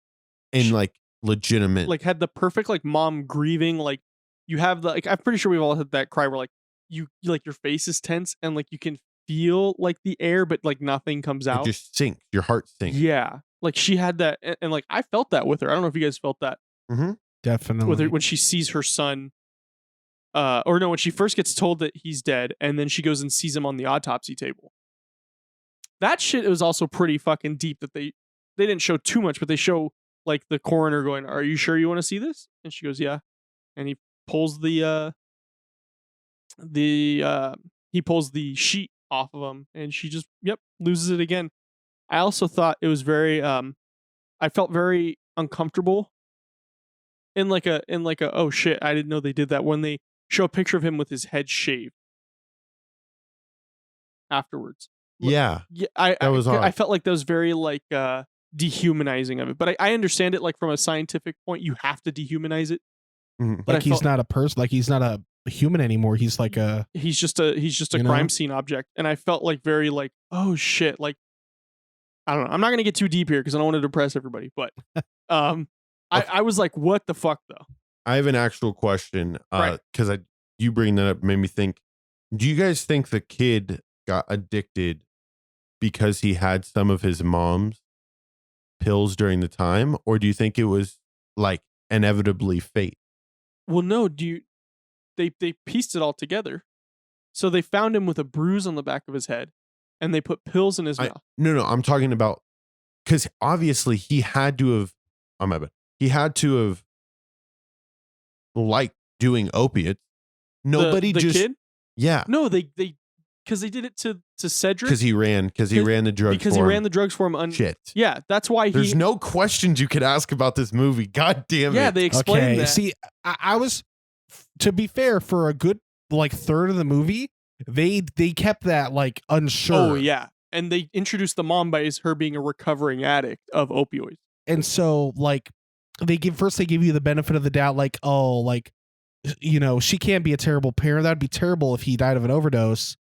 And like legitimate, like had the perfect like mom grieving, like you have the I'm pretty sure we've all had that cry where like you like your face is tense and like you can feel like the air but like nothing comes out. It just sinks, your heart sinks. Yeah, like she had that, and like I felt that with her. I don't know if you guys felt that. Mm-hmm. Definitely. With her when she sees her son, or no, when she first gets told that he's dead, and then she goes and sees him on the autopsy table. That shit was also pretty fucking deep. That they didn't show too much, but they show. Like the coroner going, "Are you sure you want to see this?" And she goes, "Yeah." And he pulls the sheet off of him, and she just loses it again. I also thought it was very I felt very uncomfortable in like a oh shit, I didn't know they did that when they show a picture of him with his head shaved afterwards. Yeah. I felt like that was very like dehumanizing of it, but I understand it like from a scientific point you have to dehumanize it. Mm-hmm. Like he's not a person, like he's not a human anymore. He's like he's just a crime scene object, and I felt like very like oh shit, like I don't know. I'm not gonna get too deep here because I don't want to depress everybody, but I was like, what the fuck though? I have an actual question because you bring that up made me think. Do you guys think the kid got addicted because he had some of his mom's pills during the time, or do you think it was like inevitably fate? Well, no. They pieced it all together. So they found him with a bruise on the back of his head, and they put pills in his mouth. No, I'm talking about because obviously he had to have. Oh my bad. He had to have liked doing opiates. Nobody the just kid? Yeah. No, they because they did it to Cedric because he ran the drugs because he ran the drugs for him. Shit. Yeah, that's why There's no questions you could ask about this movie. God damn it. Yeah, they explained that. See, I was, to be fair, for a good like third of the movie, they kept that like unsure. Oh yeah, and they introduced the mom by her being a recovering addict of opioids. And so like they give you the benefit of the doubt, like, oh, like, she can't be a terrible parent. That'd be terrible if he died of an overdose.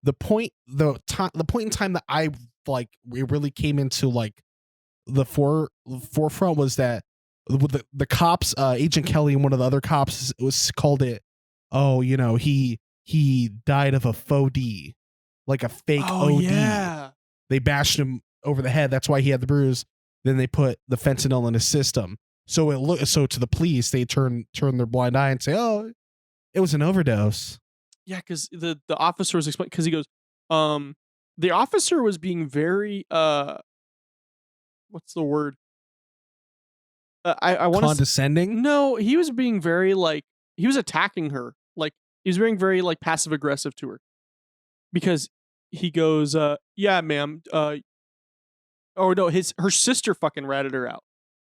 The point in time that I like it really came into like the forefront was that the cops, Agent Kelly and one of the other cops called it, oh, he died of a faux D, like a fake OD. Yeah. They bashed him over the head. That's why he had the bruise. Then they put the fentanyl in his system. So to the police, they turn their blind eye and say, oh, it was an overdose. Yeah, because the officer was explaining, because he goes, the officer was being very what's the word? I want to Condescending. no, he was being very like he was attacking her, like he was being very like passive aggressive to her because he goes, yeah, ma'am, oh no, her sister fucking ratted her out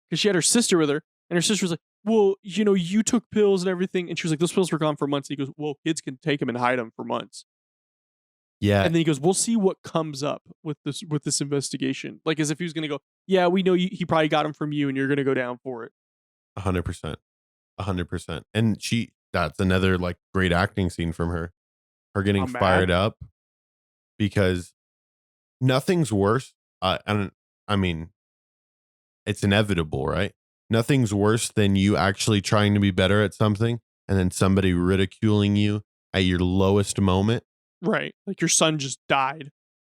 because she had her sister with her, and her sister was like, well, you took pills and everything, and she was like, those pills were gone for months. And he goes, well, kids can take them and hide them for months. Yeah. And then he goes, we'll see what comes up with this investigation. Like as if he was going to go, yeah, we know he probably got him from you and you're going to go down for it. 100%. 100%. And that's another like great acting scene from her. Her getting I'm mad. fired up because nothing's worse. I mean, it's inevitable, right? Nothing's worse than you actually trying to be better at something and then somebody ridiculing you at your lowest moment. Right. Like your son just died.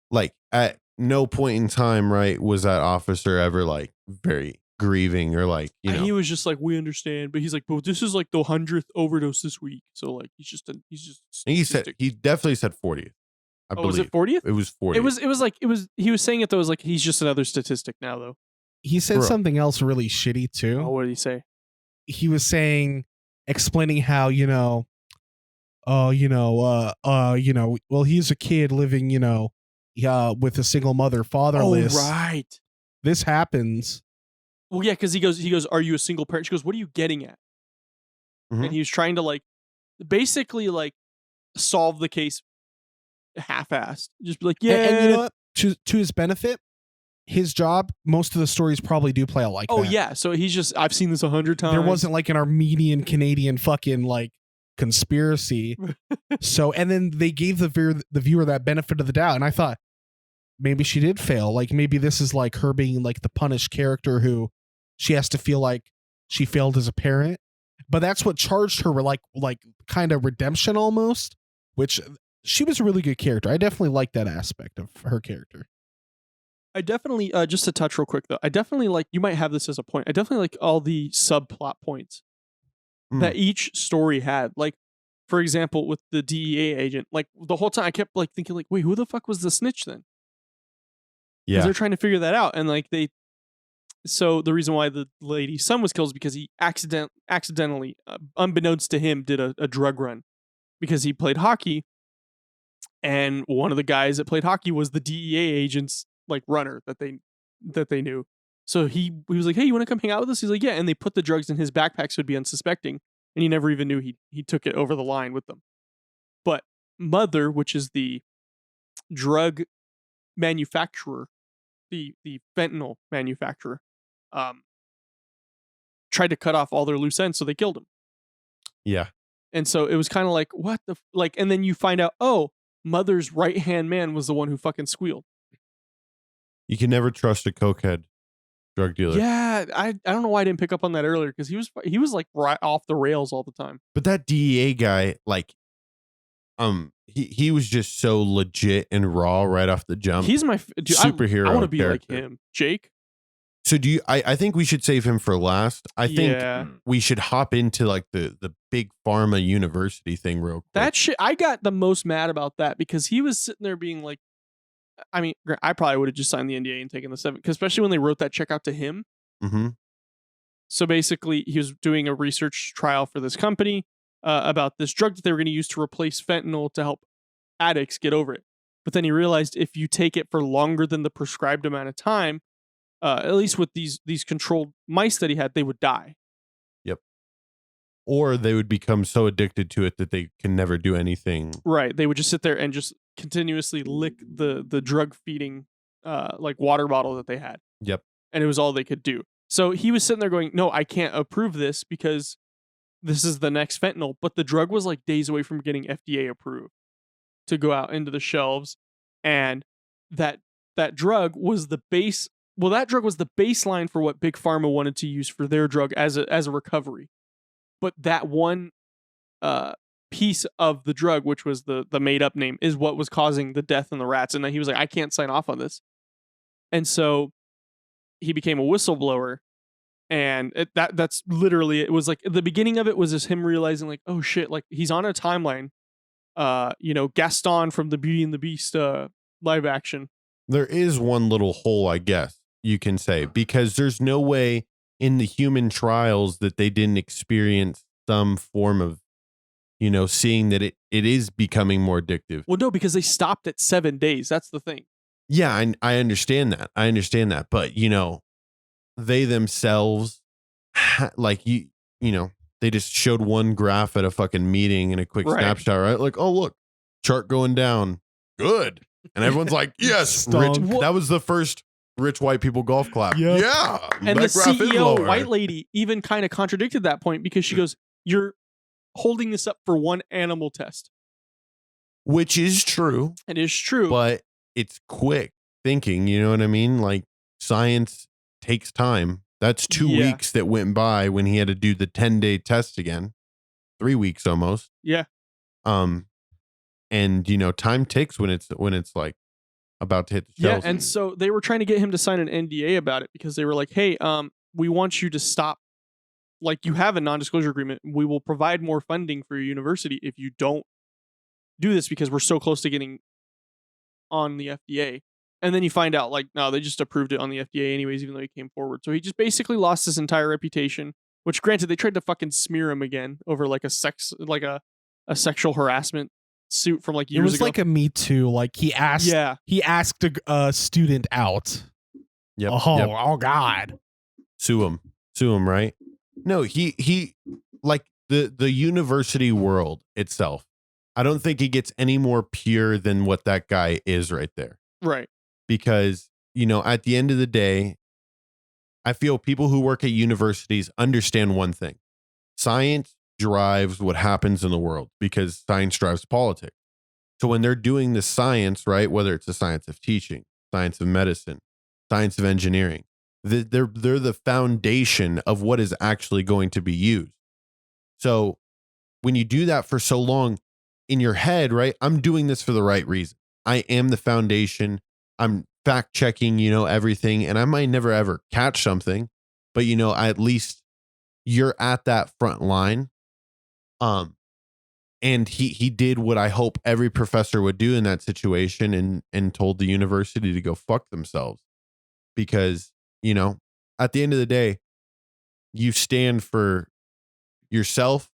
Like at no point in time, right, was that officer ever like very grieving or like, And he was just like, we understand. But he's like, but this is like the 100th overdose this week. So like he's just and he definitely said 40th. I believe. Was it 40th? It was 40th. He was saying it though, it was like he's just another statistic now though. He said something else really shitty too. Oh, what did he say? He was explaining how, well, he's a kid living, with a single mother, fatherless. Oh, right. This happens. Well, yeah, because he goes, are you a single parent? She goes, what are you getting at? Mhm. And he was trying to like, basically like solve the case half-assed. Just be like, yeah. And you know what? To his benefit, his job, most of the stories probably do play out like that. Oh, yeah. So he's just, I've seen this 100 times. There wasn't like an Armenian Canadian fucking like conspiracy. So, and then they gave the viewer that benefit of the doubt. And I thought maybe she did fail. Like maybe this is like her being like the punished character who she has to feel like she failed as a parent. But that's what charged her with like kind of redemption almost, which she was a really good character. I definitely like that aspect of her character. I definitely, just to touch real quick though, I definitely like, you might have this as a point. I definitely like all the subplot points that each story had. Like, for example, with the DEA agent, like the whole time I kept like thinking like, wait, who the fuck was the snitch then? Yeah. They're trying to figure that out. And like so the reason why the lady's son was killed is because he accidentally, unbeknownst to him, did a drug run because he played hockey. And one of the guys that played hockey was the DEA agent's like runner that they knew. So he was like, hey, you want to come hang out with us? He's like, yeah. And they put the drugs in his backpack so he'd be unsuspecting. And he never even knew he took it over the line with them. But Mother, which is the drug manufacturer, the fentanyl manufacturer, tried to cut off all their loose ends, so they killed him. Yeah. And so it was kind of like, what the like, and then you find out, oh, Mother's right-hand man was the one who fucking squealed. You can never trust a cokehead drug dealer. Yeah, I don't know why I didn't pick up on that earlier, because he was like right off the rails all the time. But that DEA guy, like, he was just so legit and raw right off the jump. He's my superhero. I want to be character. like him, Jake. So do you? I think we should save him for last. I think we should hop into like the big pharma university thing real quick. That shit, I got the most mad about that because he was sitting there being like, I mean, I probably would have just signed the NDA and taken the 7, because especially when they wrote that check out to him. Mm-hmm. So basically, he was doing a research trial for this company about this drug that they were going to use to replace fentanyl to help addicts get over it. But then he realized if you take it for longer than the prescribed amount of time, at least with these controlled mice that he had, they would die. Yep. Or they would become so addicted to it that they can never do anything. Right. They would just sit there and just continuously lick the drug feeding like water bottle that they had. Yep. And it was all they could do. So he was sitting there going, no, I can't approve this because this is the next fentanyl. But the drug was like days away from getting FDA approved to go out into the shelves. And that drug was the base. Well, that drug was the baseline for what Big Pharma wanted to use for their drug as a recovery. But that one piece of the drug, which was the made up name, is what was causing the death in the rats. And then he was like, I can't sign off on this. And so he became a whistleblower. And that's literally, it was like the beginning of it was just him realizing like, oh shit, like he's on a timeline Gaston from the Beauty and the Beast live action. There is one little hole, I guess you can say, because there's no way in the human trials that they didn't experience some form of, seeing that it is becoming more addictive. Well, no, because they stopped at 7 days. That's the thing. Yeah, I understand that. But, they themselves, they just showed one graph at a fucking meeting in a quick snapshot, right? Like, oh, look, chart going down. Good. And everyone's like, yes, rich. That was the first rich white people golf clap. Yep. Yeah. And the CEO, white lady, even kind of contradicted that point because she goes, you're holding this up for one animal test. Which is true. It is true. But it's quick thinking, you know what I mean? Like, science takes time. That's 2 weeks that went by when he had to do the 10-day test again. 3 weeks almost. Yeah. And time ticks when it's like about to hit the shelves. Yeah, and so they were trying to get him to sign an NDA about it because they were like, hey, we want you to stop. Like, you have a non-disclosure agreement. We will provide more funding for your university if you don't do this because we're so close to getting on the FDA. And then you find out, like, no, they just approved it on the FDA anyways, even though he came forward. So he just basically lost his entire reputation, which granted, they tried to fucking smear him again over like a sexual harassment suit from like years ago. It was like a Me Too. Like he asked a student out. Yep. Oh God. Sue him, right? No, he like the university world itself. I don't think it gets any more pure than what that guy is right there. Right. Because, at the end of the day, I feel people who work at universities understand one thing. Science drives what happens in the world because science drives politics. So when they're doing the science, right, whether it's the science of teaching, science of medicine, science of engineering, they're the foundation of what is actually going to be used. So when you do that for so long in your head, right, I'm doing this for the right reason. I am the foundation. I'm fact checking, everything, and I might never ever catch something, but at least you're at that front line. And he did what I hope every professor would do in that situation and told the university to go fuck themselves because, at the end of the day, you stand for yourself.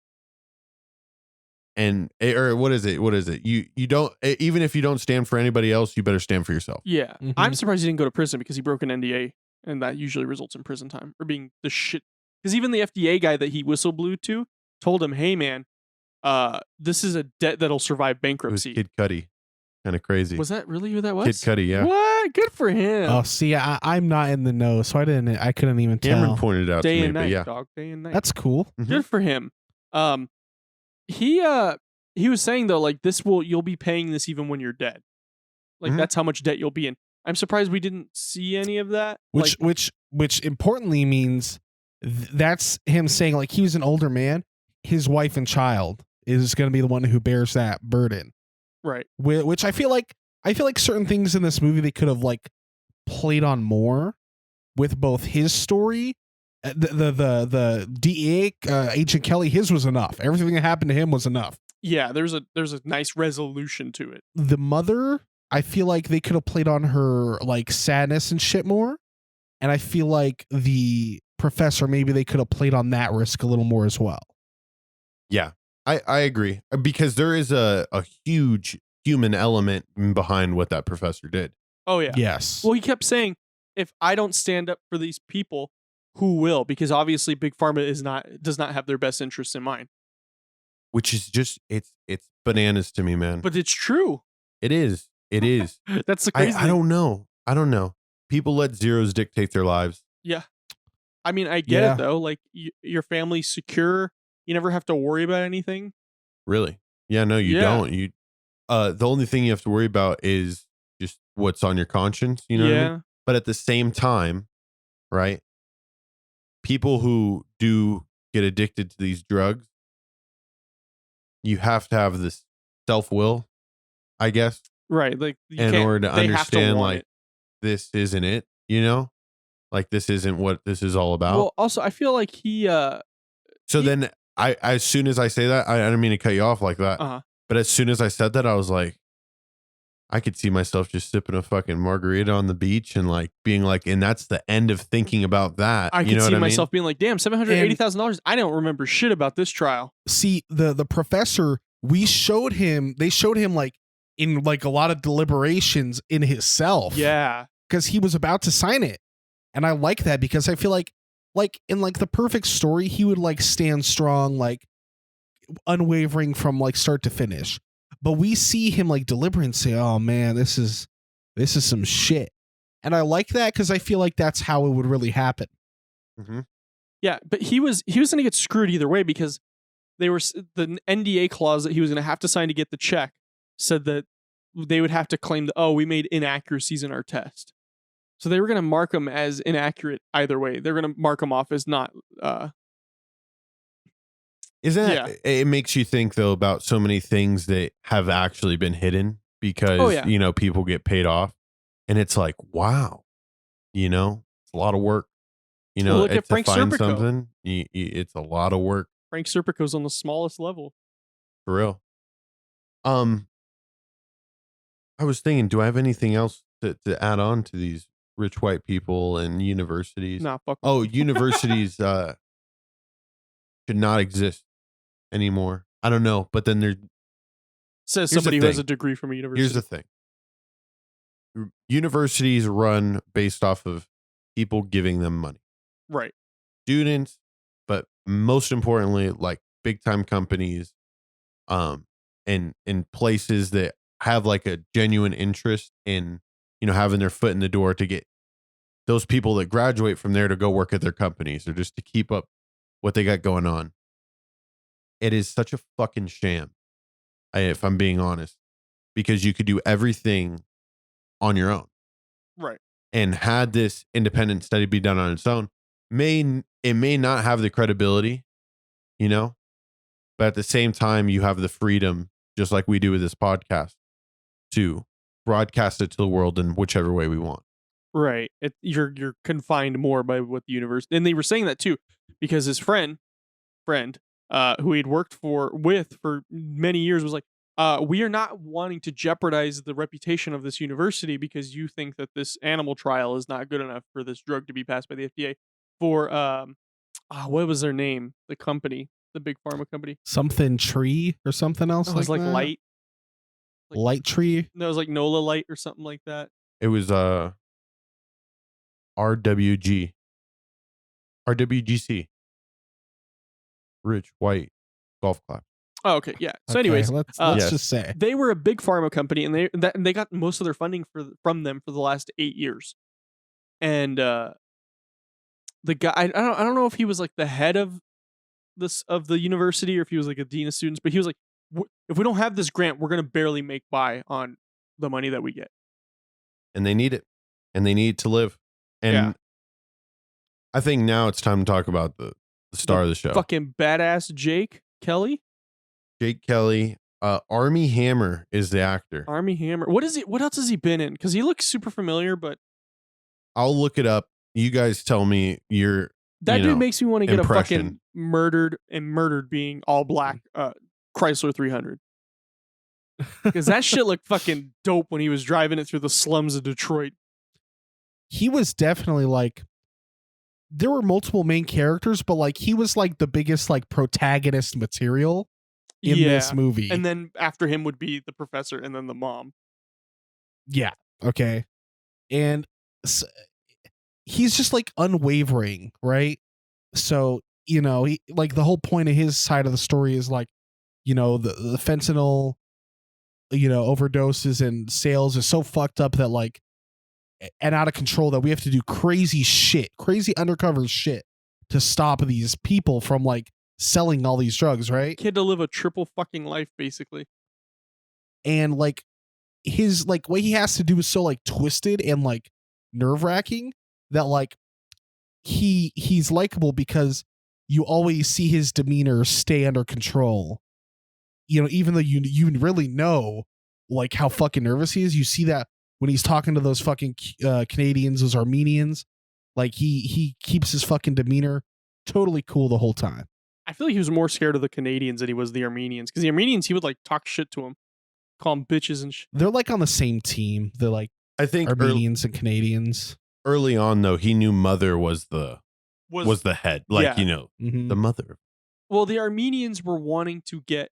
Or what is it? You don't, even if you don't stand for anybody else, you better stand for yourself. Yeah. Mm-hmm. I'm surprised he didn't go to prison because he broke an NDA and that usually results in prison time or being the shit. Because even the FDA guy that he whistle blew to told him, hey man, this is a debt that'll survive bankruptcy. It was Kid Cudi. Kind of crazy. Was that really who that was? Kid Cudi, yeah. What? Good for him. Oh, see, I'm not in the know, so I couldn't even tell. Cameron pointed out day to me, and night, but yeah. dog. Day and night. That's cool. Mm-hmm. Good for him. He was saying though, like you'll be paying this even when you're dead. Like that's how much debt you'll be in. I'm surprised we didn't see any of that. Which importantly means that's him saying like he was an older man. His wife and child is going to be the one who bears that burden. Right. Which I feel like certain things in this movie they could have like played on more with both his story. The DEA Agent Kelly, his was enough. Everything that happened to him was enough. Yeah, there's a nice resolution to it. The mother, I feel like they could have played on her like sadness and shit more. And I feel like the professor, maybe they could have played on that risk a little more as well. Yeah, I agree. Because there is a huge human element behind what that professor did. Oh yeah. Yes. Well, he kept saying, if I don't stand up for these people, who will? Because obviously Big Pharma does not have their best interests in mind. Which is just it's bananas to me, man. But it's true. It is. That's the crazy I don't know. People let zeros dictate their lives. Yeah. I mean, I get it though. Like your family's secure. You never have to worry about anything. Really? Yeah, no, you don't. You the only thing you have to worry about is just what's on your conscience, you know what I mean? But at the same time, right? People who do get addicted to these drugs, you have to have this self-will, I guess. Right. Like in order to understand like this isn't it, Like this isn't what this is all about. Well, also I feel like then I as soon as I say that, I don't mean to cut you off like that. Uh-huh. But as soon as I said that, I was like, I could see myself just sipping a fucking margarita on the beach and like being like, and that's the end of thinking about that. I you could know see what myself being like, damn, $780,000. I don't remember shit about this trial. See, the professor, they showed him like in like a lot of deliberations in his self. Yeah. Because he was about to sign it. And I like that because I feel like in like the perfect story, he would like stand strong, like unwavering from like start to finish. But we see him like deliberate and say, oh man, this is some shit. And I like that because I feel like that's how it would really happen. Mm-hmm. Yeah, but he was going to get screwed either way because the NDA clause that he was going to have to sign to get the check said that they would have to claim that, oh, we made inaccuracies in our test. So they were going to mark him as inaccurate either way. They're going to mark him off as not. Isn't that, it makes you think though about so many things that have actually been hidden because, you know, people get paid off and it's like, wow, you know, it's a lot of work, you know, look at to Frank find Serpico. something. It's a lot of work. Frank Serpico's on the smallest level. For real. I was thinking, do I have anything else to add on to these rich white people and universities? Nah, fuck. Oh, universities should not exist anymore. I don't know, but then says here's somebody the who has thing. a degree from a university. Here's the thing. Universities run based off of people giving them money. Right. Students, but most importantly, like big time companies, and in places that have like a genuine interest in, you know, having their foot in the door to get those people that graduate from there to go work at their companies or just to keep up what they got going on. It is such a fucking sham, if I'm being honest, because you could do everything on your own. Right. And had this independent study be done on its own, it may not have the credibility, you know, but at the same time, you have the freedom, just like we do with this podcast, to broadcast it to the world in whichever way we want. Right. You're confined more by what the universe, and they were saying that too, because his friend, who he'd worked with for many years, was like, we are not wanting to jeopardize the reputation of this university because you think that this animal trial is not good enough for this drug to be passed by the FDA. For what was their name? The company, the big pharma company, something tree or something else. It was like that? Light Tree. No, it was like Nola Light or something like that. It was RWGC, Rich White Golf Club. Oh, okay, yeah. So, Okay, anyways, let's yes. just say they were a big pharma company, and they got most of their funding from them for the last 8 years. And the guy, I don't know if he was like the head of the university or if he was like a dean of students, but he was like, if we don't have this grant, we're gonna barely make by on the money that we get. And they need it, and they need to live. And Yeah. I think now it's time to talk about the star of the show, Fucking badass Jake Kelly. Jake Kelly. Army Hammer is the actor. Army Hammer. What else has he been in? Because he looks super familiar, but I'll look it up. You guys tell me your that dude makes me want to get impression. a fucking murdered being all black Chrysler 300. Because that shit looked fucking dope when he was driving it through the slums of Detroit. he was definitely like, there were multiple main characters, but like he was like the biggest like protagonist material in this movie. And then after him would be the professor and then the mom. Yeah. Okay. And he's just like unwavering, right? So, you know, he like the whole point of his side of the story is like, you know, the fentanyl, you know, overdoses and sales is so fucked up that like, and out of control that we have to do crazy undercover shit to stop these people from like selling all these drugs, right? Kid to live a triple fucking life, basically. And like his like what he has to do is so like twisted and like nerve-wracking that like he's likable because you always see his demeanor stay under control. You know, even though you really know like how fucking nervous he is, you see that when he's talking to those fucking Canadians, those Armenians, like he keeps his fucking demeanor totally cool the whole time. I feel like he was more scared of the Canadians than he was the Armenians, because the Armenians he would like talk shit to him, call them bitches and shit. They're like on the same team. They're like I think Armenians and Canadians. early on though, he knew Mother was the head, like Yeah. you know, Mhm. the mother. Well, the Armenians were wanting to get,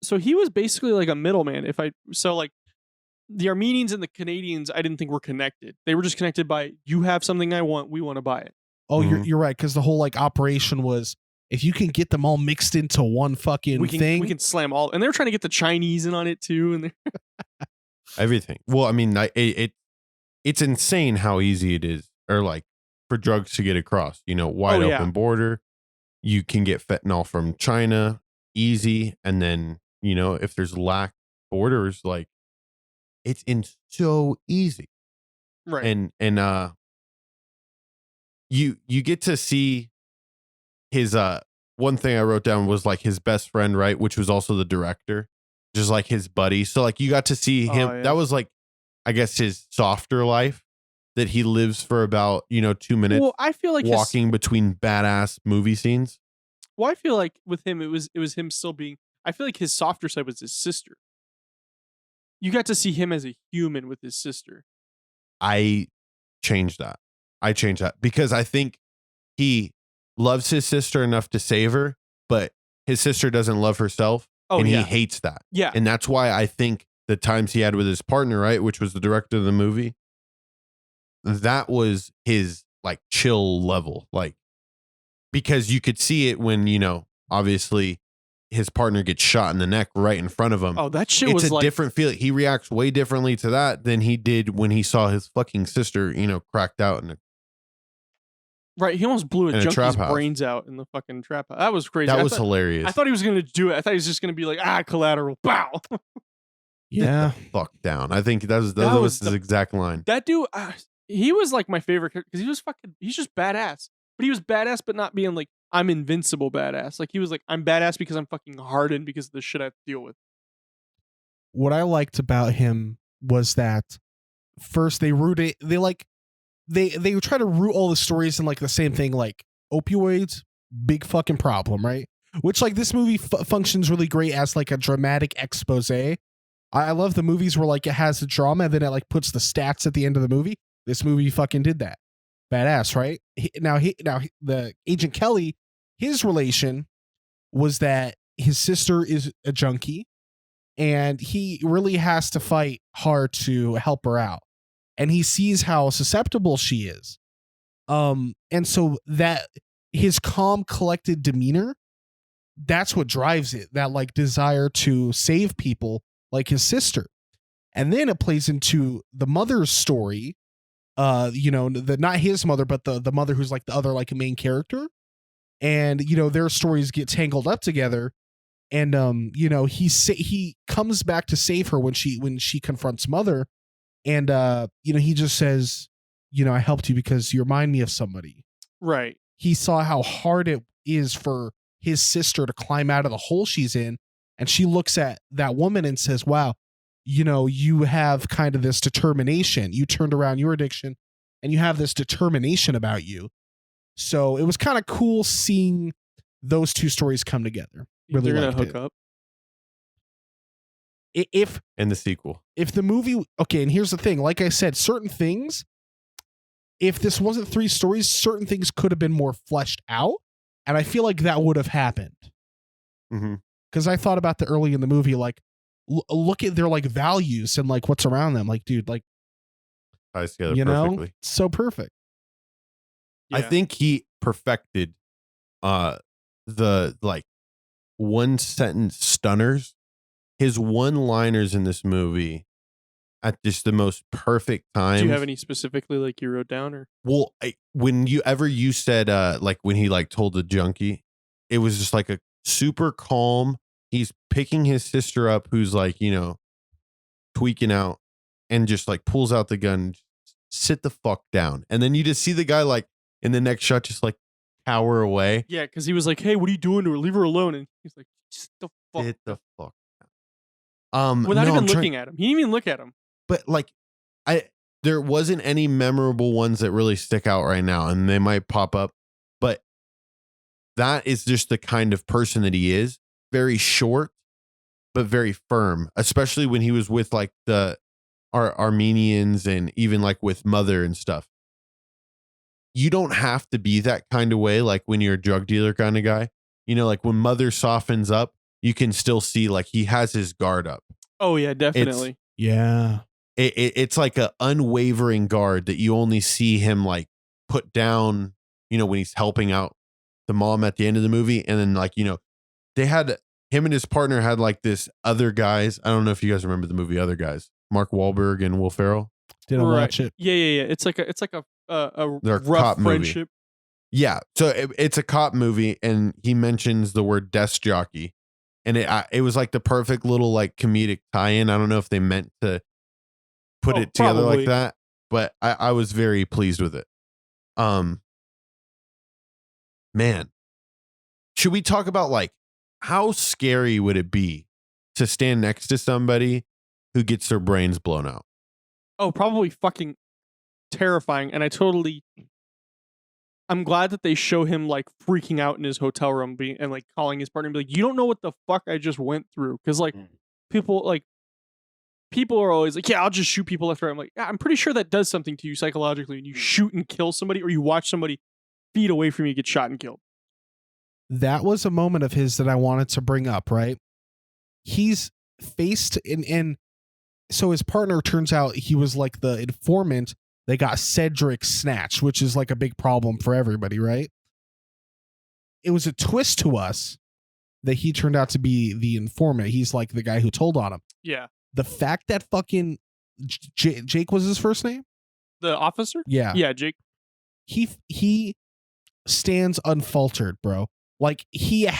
so he was basically like a middleman. Like the Armenians and the Canadians, I didn't think were connected. They were just connected by, you have something I want, we want to buy it. Oh, Mhm. you're right, because the whole like operation was if you can get them all mixed into one fucking We thing. can slam all, and they were trying to get the Chinese in on it too. And Everything. Well, I mean, it's insane how easy it is, or like for drugs to get across. You know, wide Oh, yeah. open border. You can get fentanyl from China easy, and then you know if there's lack borders, like it's so easy. right, And you get to see his one thing I wrote down was like his best friend, right, which was also the director, just like his buddy. So like you got to see him. Oh, yeah. That was like, I guess, his softer life that he lives for about 2 minutes, well, I feel like walking between badass movie scenes. I feel like with him, it was him still being. I feel like his softer side was his sister. You got to see him as a human with his sister. I changed that because I think he loves his sister enough to save her, but his sister doesn't love herself, Oh, and yeah. he hates that. Yeah, And that's why I think the times he had with his partner, right, which was the director of the movie, that was his like chill level, like, because you could see it when, obviously his partner gets shot in the neck right in front of him. oh, that shit It's was a like different feeling. He reacts way differently to that than he did when he saw his fucking sister, cracked out in a right. He almost blew a in a trap junkie's house. brains out in the fucking trap house. That was crazy. That I was thought, hilarious. I thought he was gonna do it. I thought he was just gonna be like, collateral, bow. Yeah. Fuck down. I think that was was his the- exact line. That dude, he was like my favorite because he's just badass. But he was badass, but not being like, I'm invincible badass. Like he was like, I'm badass because I'm fucking hardened because of the shit I have to deal with. What I liked about him was that first they try to root all the stories in like the same thing, like opioids, big fucking problem, right? Which like this movie functions really great as like a dramatic expose. I love the movies where like it has the drama and then it like puts the stats at the end of the movie. This movie fucking did that. Badass, right? Now the Agent Kelly, his relation was that his sister is a junkie and he really has to fight hard to help her out. And he sees how susceptible she is. And so that his calm, collected demeanor, that's what drives it. That like desire to save people like his sister. And then it plays into the mother's story. Not his mother, but the mother who's like the other like main character. And their stories get tangled up together. And he comes back to save her when she confronts Mother. And he just says, I helped you because you remind me of somebody. Right. He saw how hard it is for his sister to climb out of the hole she's in. And she looks at that woman and says, wow, you have kind of this determination. You turned around your addiction and you have this determination about you. So it was kind of cool seeing those two stories come together. Really They're gonna liked hook it. up. If In the sequel. the movie, okay, and here's the thing, like I said, certain things, if this wasn't three stories, certain things could have been more fleshed out. And I feel like that would have happened. Mm-hmm. Because I thought about the early in the movie, like, look at their like values and like what's around them. Like, dude, like, Ties together perfectly. so perfect. I Yeah. think he perfected the like one sentence stunners. His one-liners in this movie at just the most perfect times. Do you have any specifically like you wrote down or? Well, when you said like when he like told the junkie, it was just like a super calm. He's picking his sister up, who's like tweaking out, and just like pulls out the gun. Sit the fuck down, and then you just see the guy like in the next shot just like cower away. Yeah, because he was like, "Hey, what are you doing to her? Leave her alone." And he's like, "Sit the fuck." Sit the fuck Without down. No, even I'm trying- looking at him. He didn't even look at him. but like there wasn't any memorable ones that really stick out right now, and they might pop up, but that is just the kind of person that he is. Very short, but very firm, especially when he was with like the Armenians and even like with Mother and stuff. You don't have to be that kind of way. Like when you're a drug dealer kind of guy, you know, like when Mother softens up, you can still see like he has his guard up. Oh yeah, definitely. It's like a unwavering guard that you only see him like put down, you know, when he's helping out the mom at the end of the movie. And then like, you know, they had him and his partner had like this Other Guys. I don't know if you guys remember the movie Other Guys. Mark Wahlberg and Will Ferrell. Didn't watch it. Yeah. It's like a They're rough cop friendship. Movie. Yeah. So it's a cop movie, and he mentions the word desk jockey, and it was like the perfect little like comedic tie-in. I don't know if they meant to put it together probably like that, but I was very pleased with it. Man, should we talk about like how scary would it be to stand next to somebody who gets their brains blown out? Oh, probably fucking terrifying. And I'm glad that they show him like freaking out in his hotel room and like calling his partner and be like, you don't know what the fuck I just went through. Cause like people are always like, yeah, I'll just shoot people left and right. I'm like, yeah, I'm pretty sure that does something to you psychologically when you shoot and kill somebody or you watch somebody feet away from you get shot and killed. That was a moment of his that I wanted to bring up, right? He's faced in so his partner, turns out he was like the informant. They got Cedric snatched, which is like a big problem for everybody, right? It was a twist to us that he turned out to be the informant. He's like the guy who told on him. Yeah. The fact that fucking Jake was his first name? The officer? Yeah. Yeah, Jake. He stands unfaltered, bro. Like he's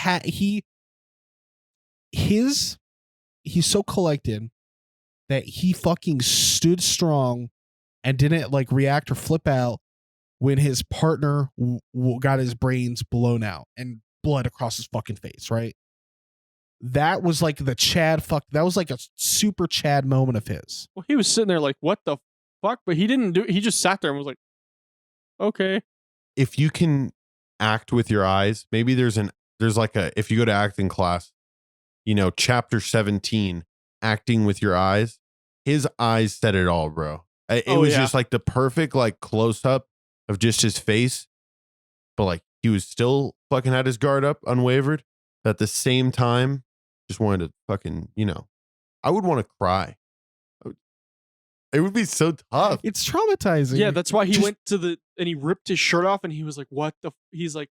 so collected that he fucking stood strong and didn't like react or flip out when his partner got his brains blown out and blood across his fucking face, right? That was like the that was like a super Chad moment of his. Well, he was sitting there like, what the fuck? But he didn't do it. He just sat there and was like, okay. If you can act with your eyes, maybe there's like if you go to acting class, you know, chapter 17, acting with your eyes, his eyes said it all, bro. It was just like the perfect like close up of just his face, but like he was still fucking had his guard up, unwavered. But at the same time, just wanted to fucking, you know, I would want to cry. It would be so tough. It's traumatizing. Yeah, that's why he went to and he ripped his shirt off and he was like, what he's like,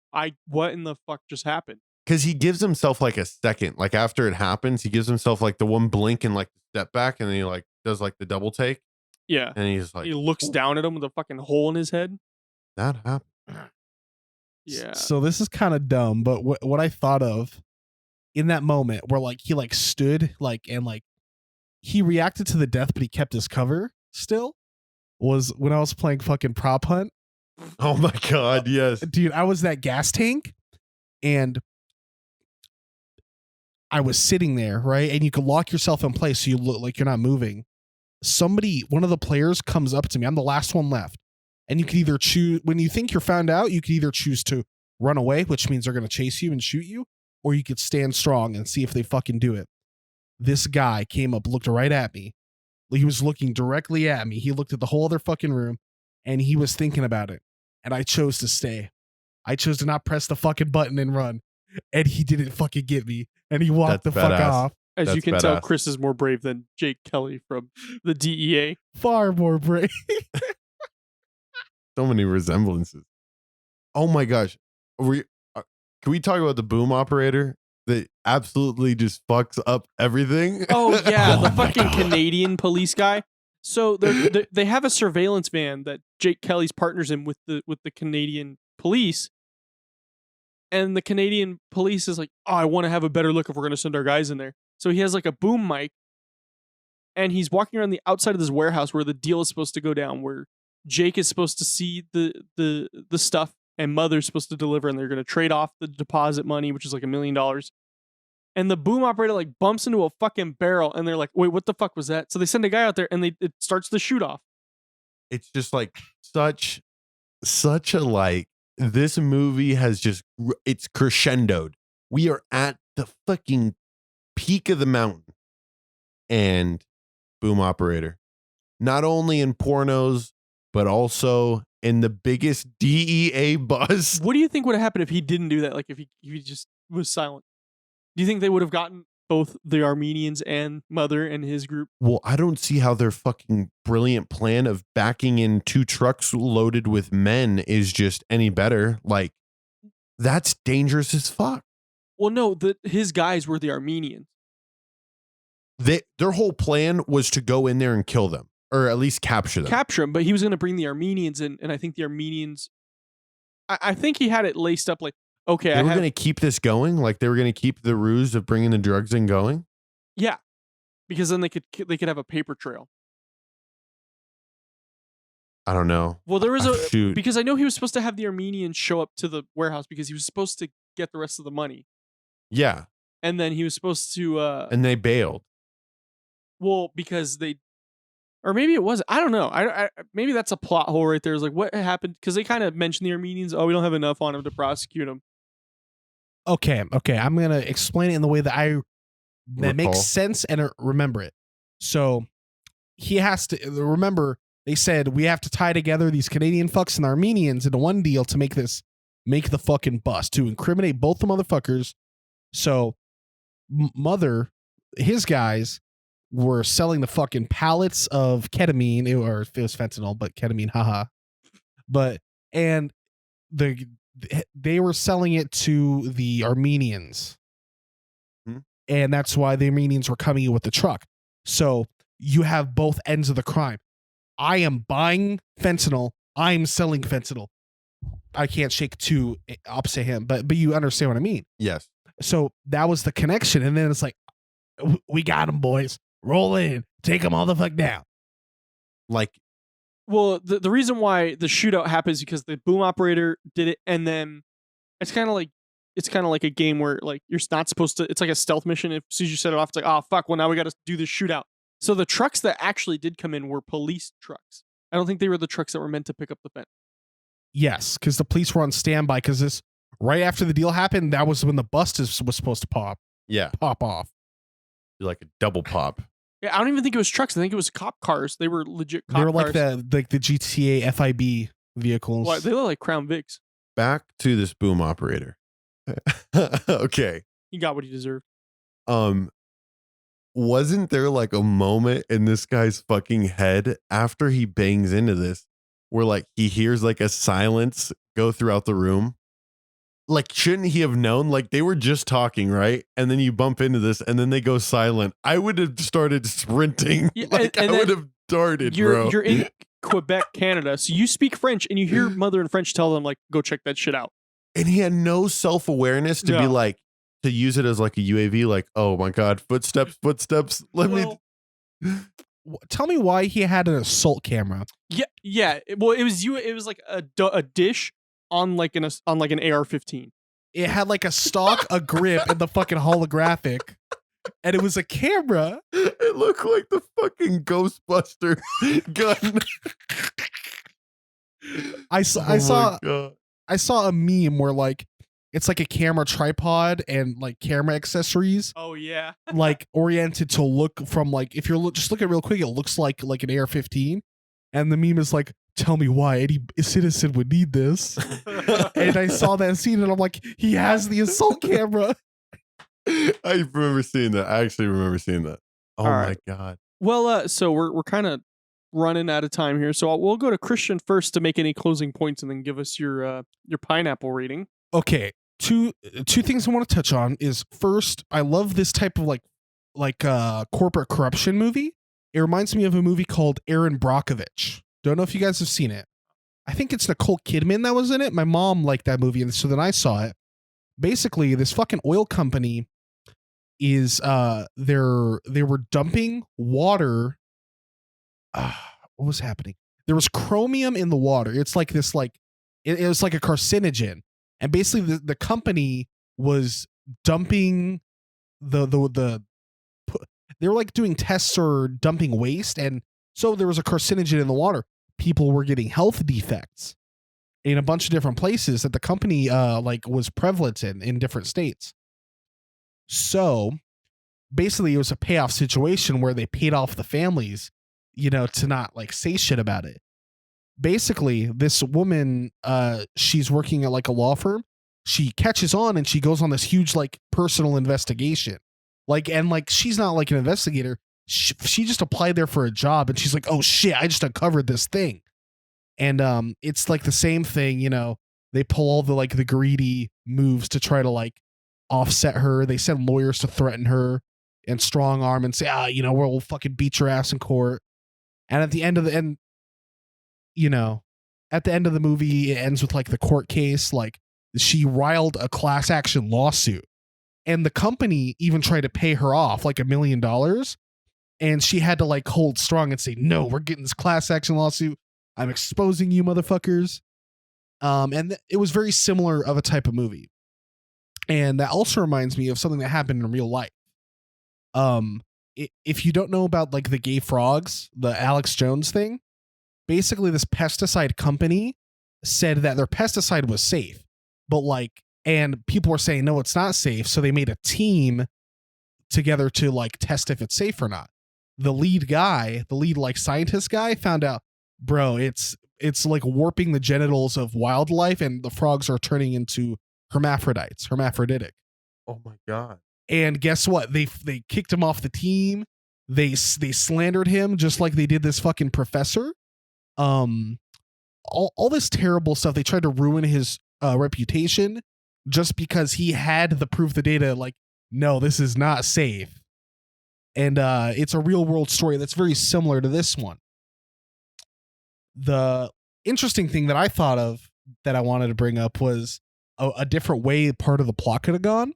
what in the fuck just happened? Because he gives himself like a second, like after it happens, he gives himself like the one blink and like step back, and then he like does like the double take. Yeah. And he's like, he looks down at him with a fucking hole in his head. That happened. Yeah. So this is kind of dumb, but what I thought of in that moment where like he like stood like and like he reacted to the death, but he kept his cover still, was when I was playing fucking prop hunt. Oh my God. Yes. Dude, I was that gas tank and I was sitting there, right? And you could lock yourself in place so you look like you're not moving. One of the players comes up to me. I'm the last one left. And you can either choose, when you think you're found out, you can either choose to run away, which means they're going to chase you and shoot you, or you could stand strong and see if they fucking do it. This guy came up, looked right at me. He was looking directly at me. He looked at the whole other fucking room and he was thinking about it. And I chose to stay. I chose to not press the fucking button and run. And he didn't fucking get me. And he walked That's the fuck badass. off. As you can tell, badass. Chris is more brave than Jake Kelly from the DEA. Far more brave. So many resemblances. Oh my gosh. Can we talk about the boom operator that absolutely just fucks up everything? Oh yeah, Oh the my fucking God. Canadian police guy. So they have a surveillance van that Jake Kelly's partners in with the Canadian police. And the Canadian police is like, oh, I want to have a better look if we're going to send our guys in there. So he has like a boom mic and he's walking around the outside of this warehouse where the deal is supposed to go down, where Jake is supposed to see the stuff and Mother's supposed to deliver, and they're going to trade off the deposit money, which is like $1 million. And the boom operator like bumps into a fucking barrel and they're like, wait, what the fuck was that? So they send a guy out there and it starts the shoot off. It's just like such a like this movie has just, it's crescendoed. We are at the fucking peak of the mountain. And boom operator. Not only in pornos, but also in the biggest DEA bust. What do you think would have happened if he didn't do that? Like if he just was silent? Do you think they would have gotten both the Armenians and Mother and his group? Well, I don't see how their fucking brilliant plan of backing in 2 trucks loaded with men is just any better. Like, that's dangerous as fuck. Well, no, his guys were the Armenians. Their whole plan was to go in there and kill them, or at least capture them. Capture them, but he was going to bring the Armenians in, and I think the Armenians, I think he had it laced up like, okay, They were going to keep this going? Like, they were going to keep the ruse of bringing the drugs in going? Yeah, because then they could have a paper trail. I don't know. Well, there was Shoot. because I know he was supposed to have the Armenians show up to the warehouse because he was supposed to get the rest of the money. Yeah. And then he was supposed to And they bailed. Well, because or maybe it wasn't. I don't know. I maybe that's a plot hole right there. It's like what happened because they kind of mentioned the Armenians. Oh, we don't have enough on him to prosecute him. Okay. I'm gonna explain it in the way that makes sense and remember it. So he has to remember. They said we have to tie together these Canadian fucks and Armenians into one deal to make the fucking bust to incriminate both the motherfuckers. So Mother, his guys were selling the fucking pallets of ketamine, or it was fentanyl, but ketamine, haha. And they were selling it to the Armenians. And that's why the Armenians were coming in with the truck. So you have both ends of the crime. I am buying fentanyl. I'm selling fentanyl. I can't shake two opposite him, but you understand what I mean. Yes. So that was the connection. And then it's like, we got them, boys. Roll in. Take them all the fuck down. Like, well, the reason why the shootout happens is because the boom operator did it, and then it's kind of like a game where like you're not supposed to. It's like a stealth mission. As soon as you set it off, it's like, oh fuck. Well, now we got to do this shootout. So the trucks that actually did come in were police trucks. I don't think they were the trucks that were meant to pick up the fence. Yes, because the police were on standby. Because this right after the deal happened, that was when the bust was supposed to pop off. Like a double pop. Yeah, I don't even think it was trucks. I think it was cop cars. They were legit cop cars. They were like the GTA FIB vehicles. Well, they look like Crown Vics. Back to this boom operator. Okay. He got what he deserved. Wasn't there like a moment in this guy's fucking head after he bangs into this where like he hears like a silence go throughout the room? Like, shouldn't he have known? Like, they were just talking, right? And then you bump into this and then they go silent. I would have started sprinting. Yeah, like, and I would have darted, bro. You're in Quebec, Canada, so you speak French and you hear Mother in French tell them, like, go check that shit out. And he had no self-awareness to be like, to use it as like a UAV, like, oh my God, footsteps. Tell me why he had an assault camera. Yeah. Well, it was like a dish on like an AR-15. It had like a stock, a grip, and the fucking holographic, and it was a camera. It looked like the fucking Ghostbuster gun. I saw a meme where like it's like a camera tripod and like camera accessories. Oh yeah, like oriented to look from like if you're just look at it real quick, it looks like an AR-15, and the meme is like, tell me why any citizen would need this. And I saw that scene and I'm like, he has the assault camera. I remember seeing that. I actually remember seeing that. Oh All my right. God. Well, so we're kind of running out of time here, so we'll go to Christian first to make any closing points, and then give us your pineapple rating. Okay, two things I want to touch on is first, I love this type of like corporate corruption movie. It reminds me of a movie called Aaron Brockovich. Don't know if you guys have seen it. I think it's Nicole Kidman that was in it. My mom liked that movie, and so then I saw it. Basically, this fucking oil company is they were dumping water. What was happening? There was chromium in the water. It's like this, like it was like a carcinogen, and basically the company was dumping the they were like doing tests or dumping waste, and so there was a carcinogen in the water. People were getting health defects. in a bunch of different places that the company like was prevalent in different states. So basically it was a payoff situation where they paid off the families, you know, to not like say shit about it. Basically, this woman, she's working at like a law firm. She catches on and she goes on this huge like personal investigation. Like, and like, she's not like an investigator. She just applied there for a job and she's like, oh shit, I just uncovered this thing. And it's like the same thing, you know, they pull all the like the greedy moves to try to like offset her. They send lawyers to threaten her and strong arm and say, you know, we'll fucking beat your ass in court. And at the end of the end, you know, at the end of the movie, it ends with like the court case. Like she riled a class action lawsuit and the company even tried to pay her off like $1 million. And she had to like hold strong and say, no, we're getting this class action lawsuit. I'm exposing you motherfuckers. And it was very similar of a type of movie. And that also reminds me of something that happened in real life. If you don't know about like the gay frogs, the Alex Jones thing, basically this pesticide company said that their pesticide was safe, but like, and people were saying, no, it's not safe. So they made a team together to like test if it's safe or not. The lead like scientist guy found out, bro, it's like warping the genitals of wildlife and the frogs are turning into hermaphroditic. Oh my God. And guess what? They kicked him off the team. They slandered him just like they did this fucking professor. All this terrible stuff. They tried to ruin his reputation just because he had the proof, the data, like, no, this is not safe. And it's a real world story that's very similar to this one. The interesting thing that I thought of that I wanted to bring up was a different way part of the plot could have gone.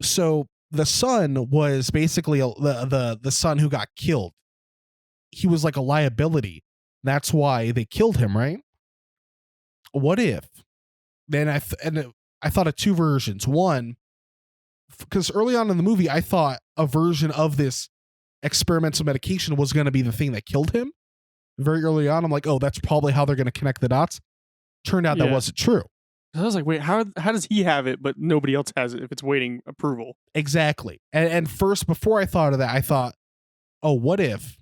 So the son was basically the son who got killed. He was like a liability. That's why they killed him, right? What if? Then I thought of two versions. One, because early on in the movie, I thought a version of this experimental medication was going to be the thing that killed him. Very early on, I'm like, oh, that's probably how they're going to connect the dots. Turned out that wasn't true. I was like, wait, how does he have it, but nobody else has it if it's waiting approval? Exactly. And first, before I thought of that, I thought, oh, what if,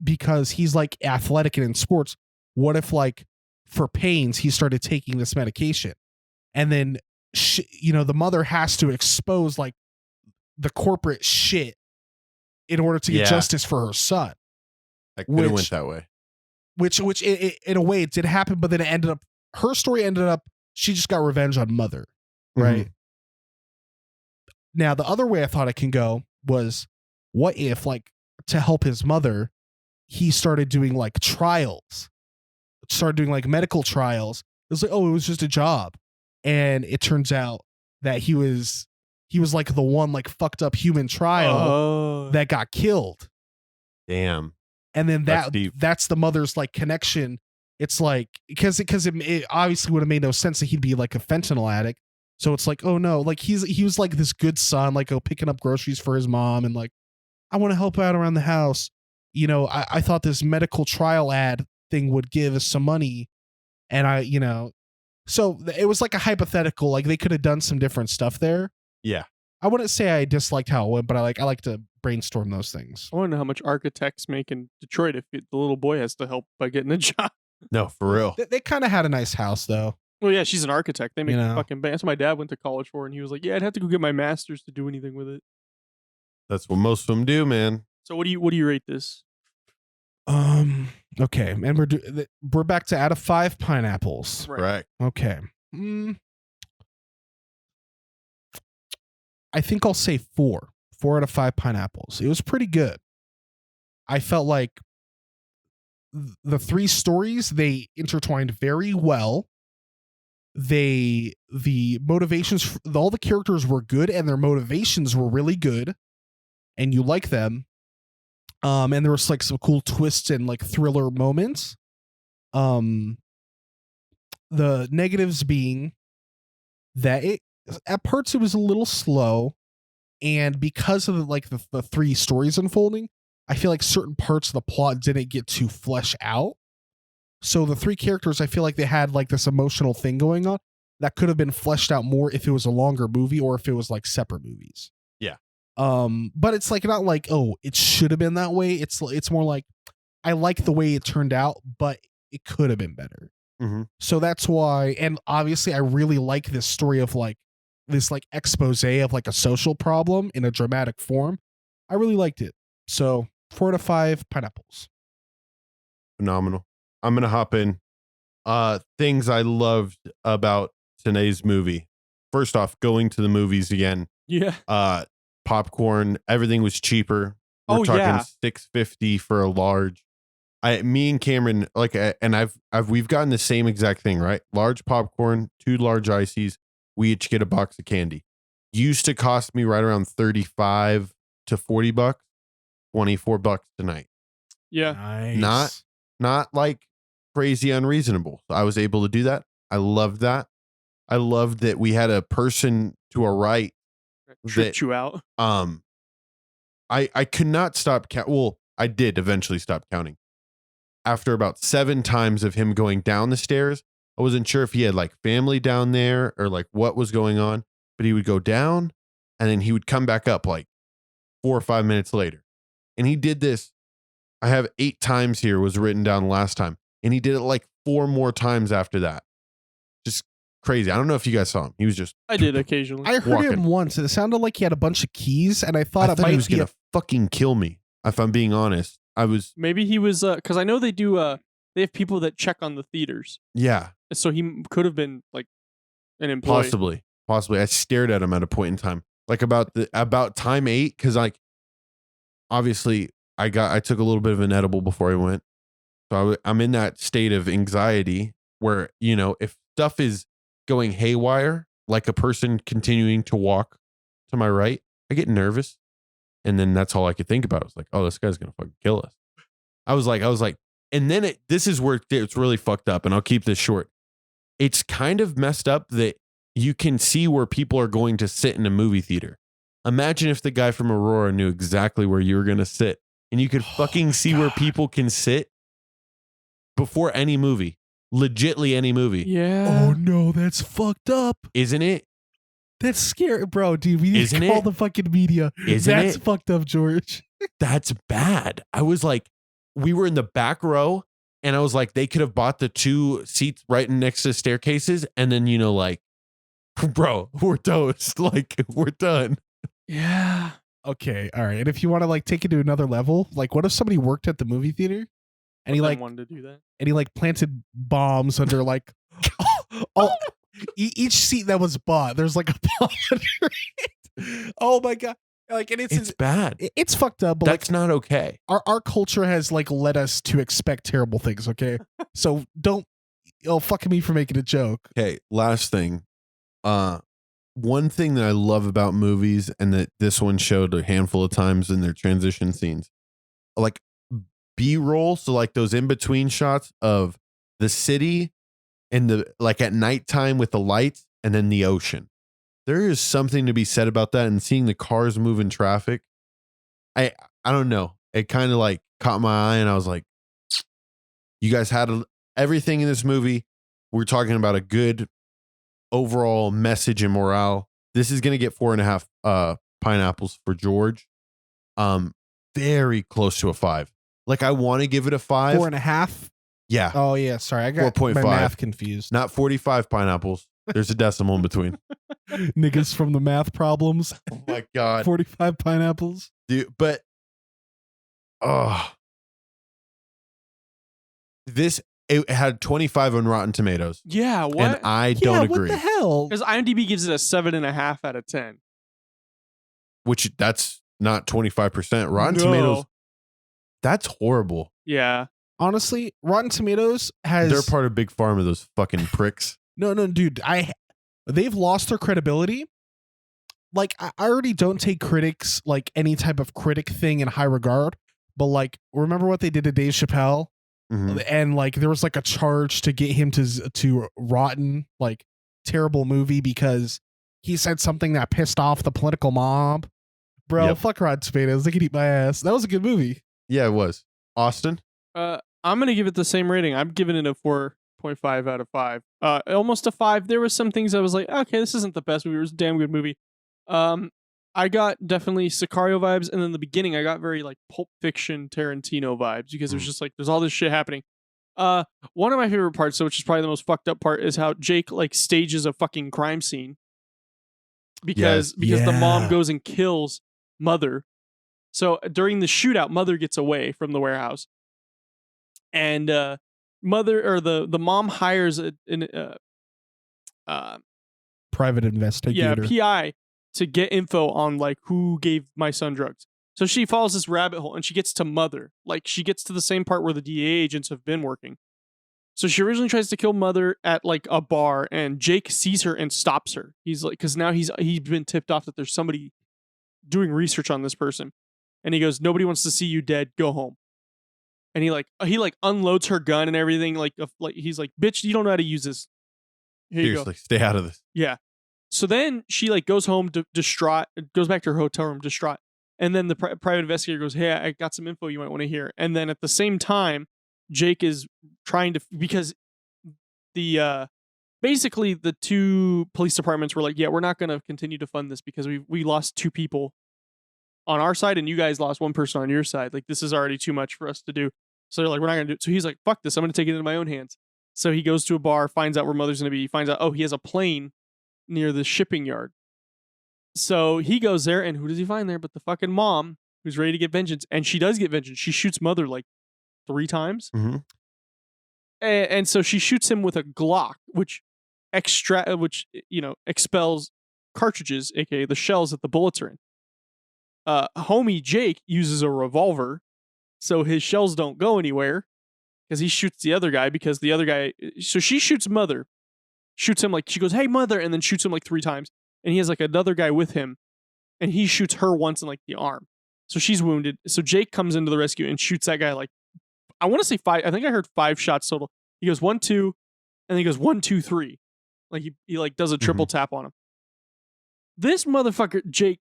because he's like athletic and in sports, what if like for pains, he started taking this medication and then, you know, the mother has to expose like the corporate shit in order to get justice for her son. I could have went that way. Which in a way it did happen, but then it ended up, her story ended up, she just got revenge on mother, right? Mm-hmm. Now, the other way I thought it can go was, what if, like, to help his mother, he started doing, like, trials, started doing, like, medical trials. It was like, oh, it was just a job. And it turns out that he was like, the one, like, fucked up human trial that got killed. Damn. And then that's the mother's, like, connection. It's like, because it obviously would have made no sense that he'd be like a fentanyl addict. So it's like, oh no, like he was like this good son, like picking up groceries for his mom and like, I want to help out around the house. You know, I thought this medical trial ad thing would give us some money. And you know, so it was like a hypothetical, like they could have done some different stuff there. Yeah. I wouldn't say I disliked how it went, but I like to brainstorm those things. I want to know how much architects make in Detroit if the little boy has to help by getting a job. No, for real. They kind of had a nice house, though. Well, yeah, she's an architect. They make a fucking band. That's what my dad went to college for, and he was like, "Yeah, I'd have to go get my master's to do anything with it." That's what most of them do, man. So, what do you rate this? Okay, and we're back to out of 5 pineapples. Right. Okay. I think I'll say 4. 4 out of 5 pineapples. It was pretty good. I felt like the 3 stories, they intertwined very well. The motivations, all the characters were good and their motivations were really good and you like them. And there was like some cool twists and like thriller moments. The negatives being that at parts it was a little slow, and because of the 3 stories unfolding, I feel like certain parts of the plot didn't get to flesh out. So the three characters, I feel like they had like this emotional thing going on that could have been fleshed out more if it was a longer movie or if it was like separate movies. Yeah. But it's like not like, oh, it should have been that way. It's more like I like the way it turned out, but it could have been better. Mm-hmm. So that's why, and obviously I really like this story of like this like expose of like a social problem in a dramatic form. I really liked it. So 4 out of 5 pineapples. Phenomenal. I'm gonna hop in. Things I loved about today's movie. First off, going to the movies again. Yeah. Popcorn, everything was cheaper. We're talking $6.50 for a large. Me and Cameron, like, and we've gotten the same exact thing, right? Large popcorn, 2 large ices. We each get a box of candy. Used to cost me right around $35 to $40, $24 tonight. Yeah. Nice. Not like crazy unreasonable. So I was able to do that. I loved that. I loved that we had a person to our right Tripped you out. I could not stop well, I did eventually stop counting. After about 7 times of him going down the stairs, I wasn't sure if he had like family down there or like what was going on, but he would go down and then he would come back up like 4 or 5 minutes later. And he did this. I have 8 times here was written down last time. And he did it like 4 more times after that. Just crazy. I don't know if you guys saw him. He was just. I did occasionally. I heard him once and it sounded like he had a bunch of keys and I thought, he was going to fucking kill me. If I'm being honest, maybe he was, because I know they do, they have people that check on the theaters. Yeah. So he could have been like an employee. Possibly. I stared at him at a point in time, like about time 8. Cause like, obviously I took a little bit of an edible before I went. So I'm in that state of anxiety where, you know, if stuff is going haywire, like a person continuing to walk to my right, I get nervous. And then that's all I could think about. I was like, oh, this guy's going to fucking kill us. I was like, and then this is where it's really fucked up. And I'll keep this short. It's kind of messed up that you can see where people are going to sit in a movie theater. Imagine if the guy from Aurora knew exactly where you were going to sit and you could fucking see where people can sit before any movie, legitly any movie. Yeah. Oh no, that's fucked up. Isn't it? That's scary, bro, dude. We need to call the fucking media. That's fucked up, George. That's bad. I was like, we were in the back row and I was like, they could have bought the 2 seats right next to the staircases. And then, you know, like, bro, we're toast. Like, we're done. Yeah. Okay. All right. And if you want to like take it to another level, like what if somebody worked at the movie theater and he like wanted to do that and he like planted bombs under like each seat that was bought, there's like a bomb under it. Oh my God. Like, and it's bad. It's fucked up. But that's not okay. Our culture has like led us to expect terrible things. Okay. So don't, fuck me for making a joke. Okay. Last thing. One thing that I love about movies and that this one showed a handful of times in their transition scenes, like B-roll. So like those in-between shots of the city and the, like at nighttime with the lights and then the ocean. There is something to be said about that, and seeing the cars move in traffic. I don't know. It kind of like caught my eye and I was like, you guys had everything in this movie. We're talking about a good overall message and morale. This is going to get 4.5 pineapples for George. Very close to a 5. Like I want to give it a 5. 4.5. Yeah. Oh yeah. Sorry, I got 4.5. my math confused. Not 45 pineapples. There's a decimal in between. Niggas from the math problems. Oh my God. 45 pineapples. Dude, but it had 25 on Rotten Tomatoes. Yeah, what? And I don't agree. What the hell? Because IMDb gives it a 7.5 out of 10. Which that's not 25%. Rotten Tomatoes. That's horrible. Yeah. Honestly, Rotten Tomatoes has. They're part of Big Pharma, those fucking pricks. No, dude. They've lost their credibility. Like, I already don't take critics, like any type of critic thing in high regard. But like, remember what they did to Dave Chappelle? Mm-hmm. And like, there was like a charge to get him to Rotten, like terrible movie because he said something that pissed off the political mob. Bro, fuck Rotten Tomatoes. They can eat my ass. That was a good movie. Yeah, it was. Austin? I'm gonna give it the same rating. I'm giving it a 4.5 out of 5. Almost a 5. There was some things I was like, okay, this isn't the best movie. It was a damn good movie. I got definitely Sicario vibes, and in the beginning, I got very like Pulp Fiction Tarantino vibes because it was just like there's all this shit happening. One of my favorite parts, which is probably the most fucked up part, is how Jake like stages a fucking crime scene because the mom goes and kills Mother. So during the shootout, Mother gets away from the warehouse, and Mother or the mom hires Private investigator. PI to get info on like who gave my son drugs. So she follows this rabbit hole and she gets to Mother. Like she gets to the same part where the DEA agents have been working. So she originally tries to kill Mother at like a bar, and Jake sees her and stops her. He's like, because now he's been tipped off that there's somebody doing research on this person, and he goes, "Nobody wants to see you dead. Go home." And he unloads her gun and everything. Like he's like, "Bitch, you don't know how to use this. Here you go. Seriously, stay out of this." Yeah. So then she like goes home distraught, goes back to her hotel room distraught. And then the private investigator goes, "Hey, I got some info you might want to hear." And then at the same time, Jake is trying to, because the basically the two police departments were like, "Yeah, we're not going to continue to fund this because we lost 2 people on our side and you guys lost 1 person on your side. Like this is already too much for us to do." So they're like, "We're not going to do it." So he's like, "Fuck this. I'm going to take it into my own hands." So he goes to a bar, finds out where Mother's going to be. He finds out, oh, he has a plane near the shipping yard. So he goes there, and who does he find there but the fucking mom who's ready to get vengeance? And she does get vengeance. She shoots Mother like 3 times. Mm-hmm. And so she shoots him with a Glock, which expels cartridges, aka the shells that the bullets are in. Homie Jake uses a revolver, so his shells don't go anywhere because he shoots the other guy. Because the other guy, so she shoots Mother, shoots him like, she goes, "Hey, Mother," and then shoots him like 3 times. And he has like another guy with him, and he shoots her once in like the arm. So she's wounded. So Jake comes into the rescue and shoots that guy like, I want to say 5. I think I heard 5 shots total. He goes 1, 2, and then he goes 1, 2, 3. Like he like does a triple tap on him. This motherfucker Jake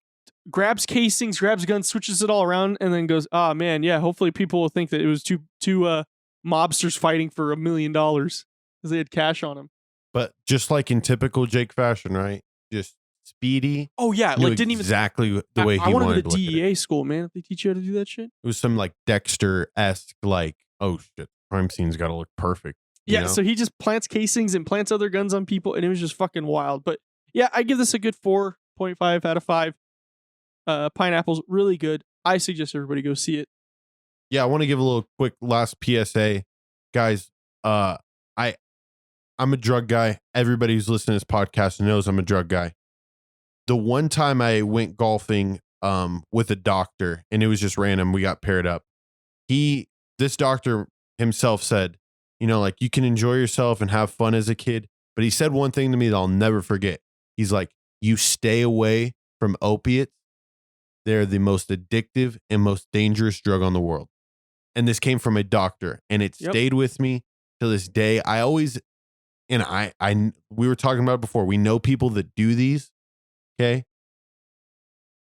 grabs casings, grabs guns, switches it all around, and then goes, "Ah, man, yeah. Hopefully people will think that it was two mobsters fighting for $1 million because they had cash on him." But just like in typical Jake fashion, right? Just speedy. Oh yeah, Knew like didn't even exactly the way he I wanted wanted to to go look to at it. DEA school, man. If they teach you how to do that shit. It was some like Dexter-esque, like, oh shit, crime scene's got to look perfect. you Yeah, know? so he just plants casings and plants other guns on people, and it was just fucking wild. But yeah, I give this a good 4.5 out of 5. Pineapple's really good. I suggest everybody go see it. Yeah, I want to give a little quick last PSA. Guys, I'm a drug guy. Everybody who's listening to this podcast knows I'm a drug guy. The one time I went golfing with a doctor, and it was just random, we got paired up. This doctor himself said, like, you can enjoy yourself and have fun as a kid. But he said one thing to me that I'll never forget. He's like, you stay away from opiates. They're the most addictive and most dangerous drug on the world. And this came from a doctor, and it stayed with me to this day. I always, and we were talking about it before. We know people that do these. Okay.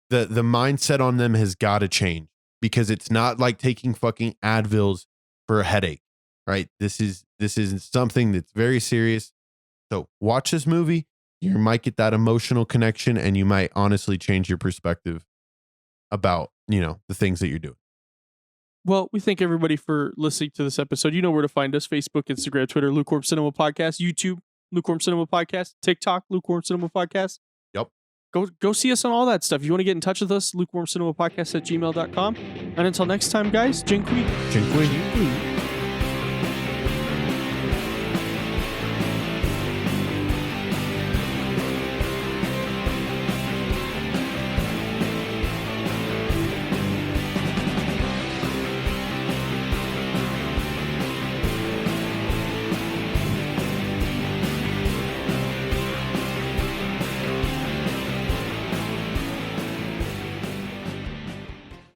The mindset on them has got to change, because it's not like taking fucking Advils for a headache, right? This is something that's very serious. So watch this movie. You might get that emotional connection, and you might honestly change your perspective about, the things that you're doing. Well, we thank everybody for listening to this episode. You know where to find us: Facebook, Instagram, Twitter, Lukewarm Cinema Podcast, YouTube, Lukewarm Cinema Podcast, TikTok, Lukewarm Cinema Podcast. Yep. Go see us on all that stuff. If you want to get in touch with us, lukewarmcinemapodcast@gmail.com. And until next time, guys, Jinkui. Jinkui.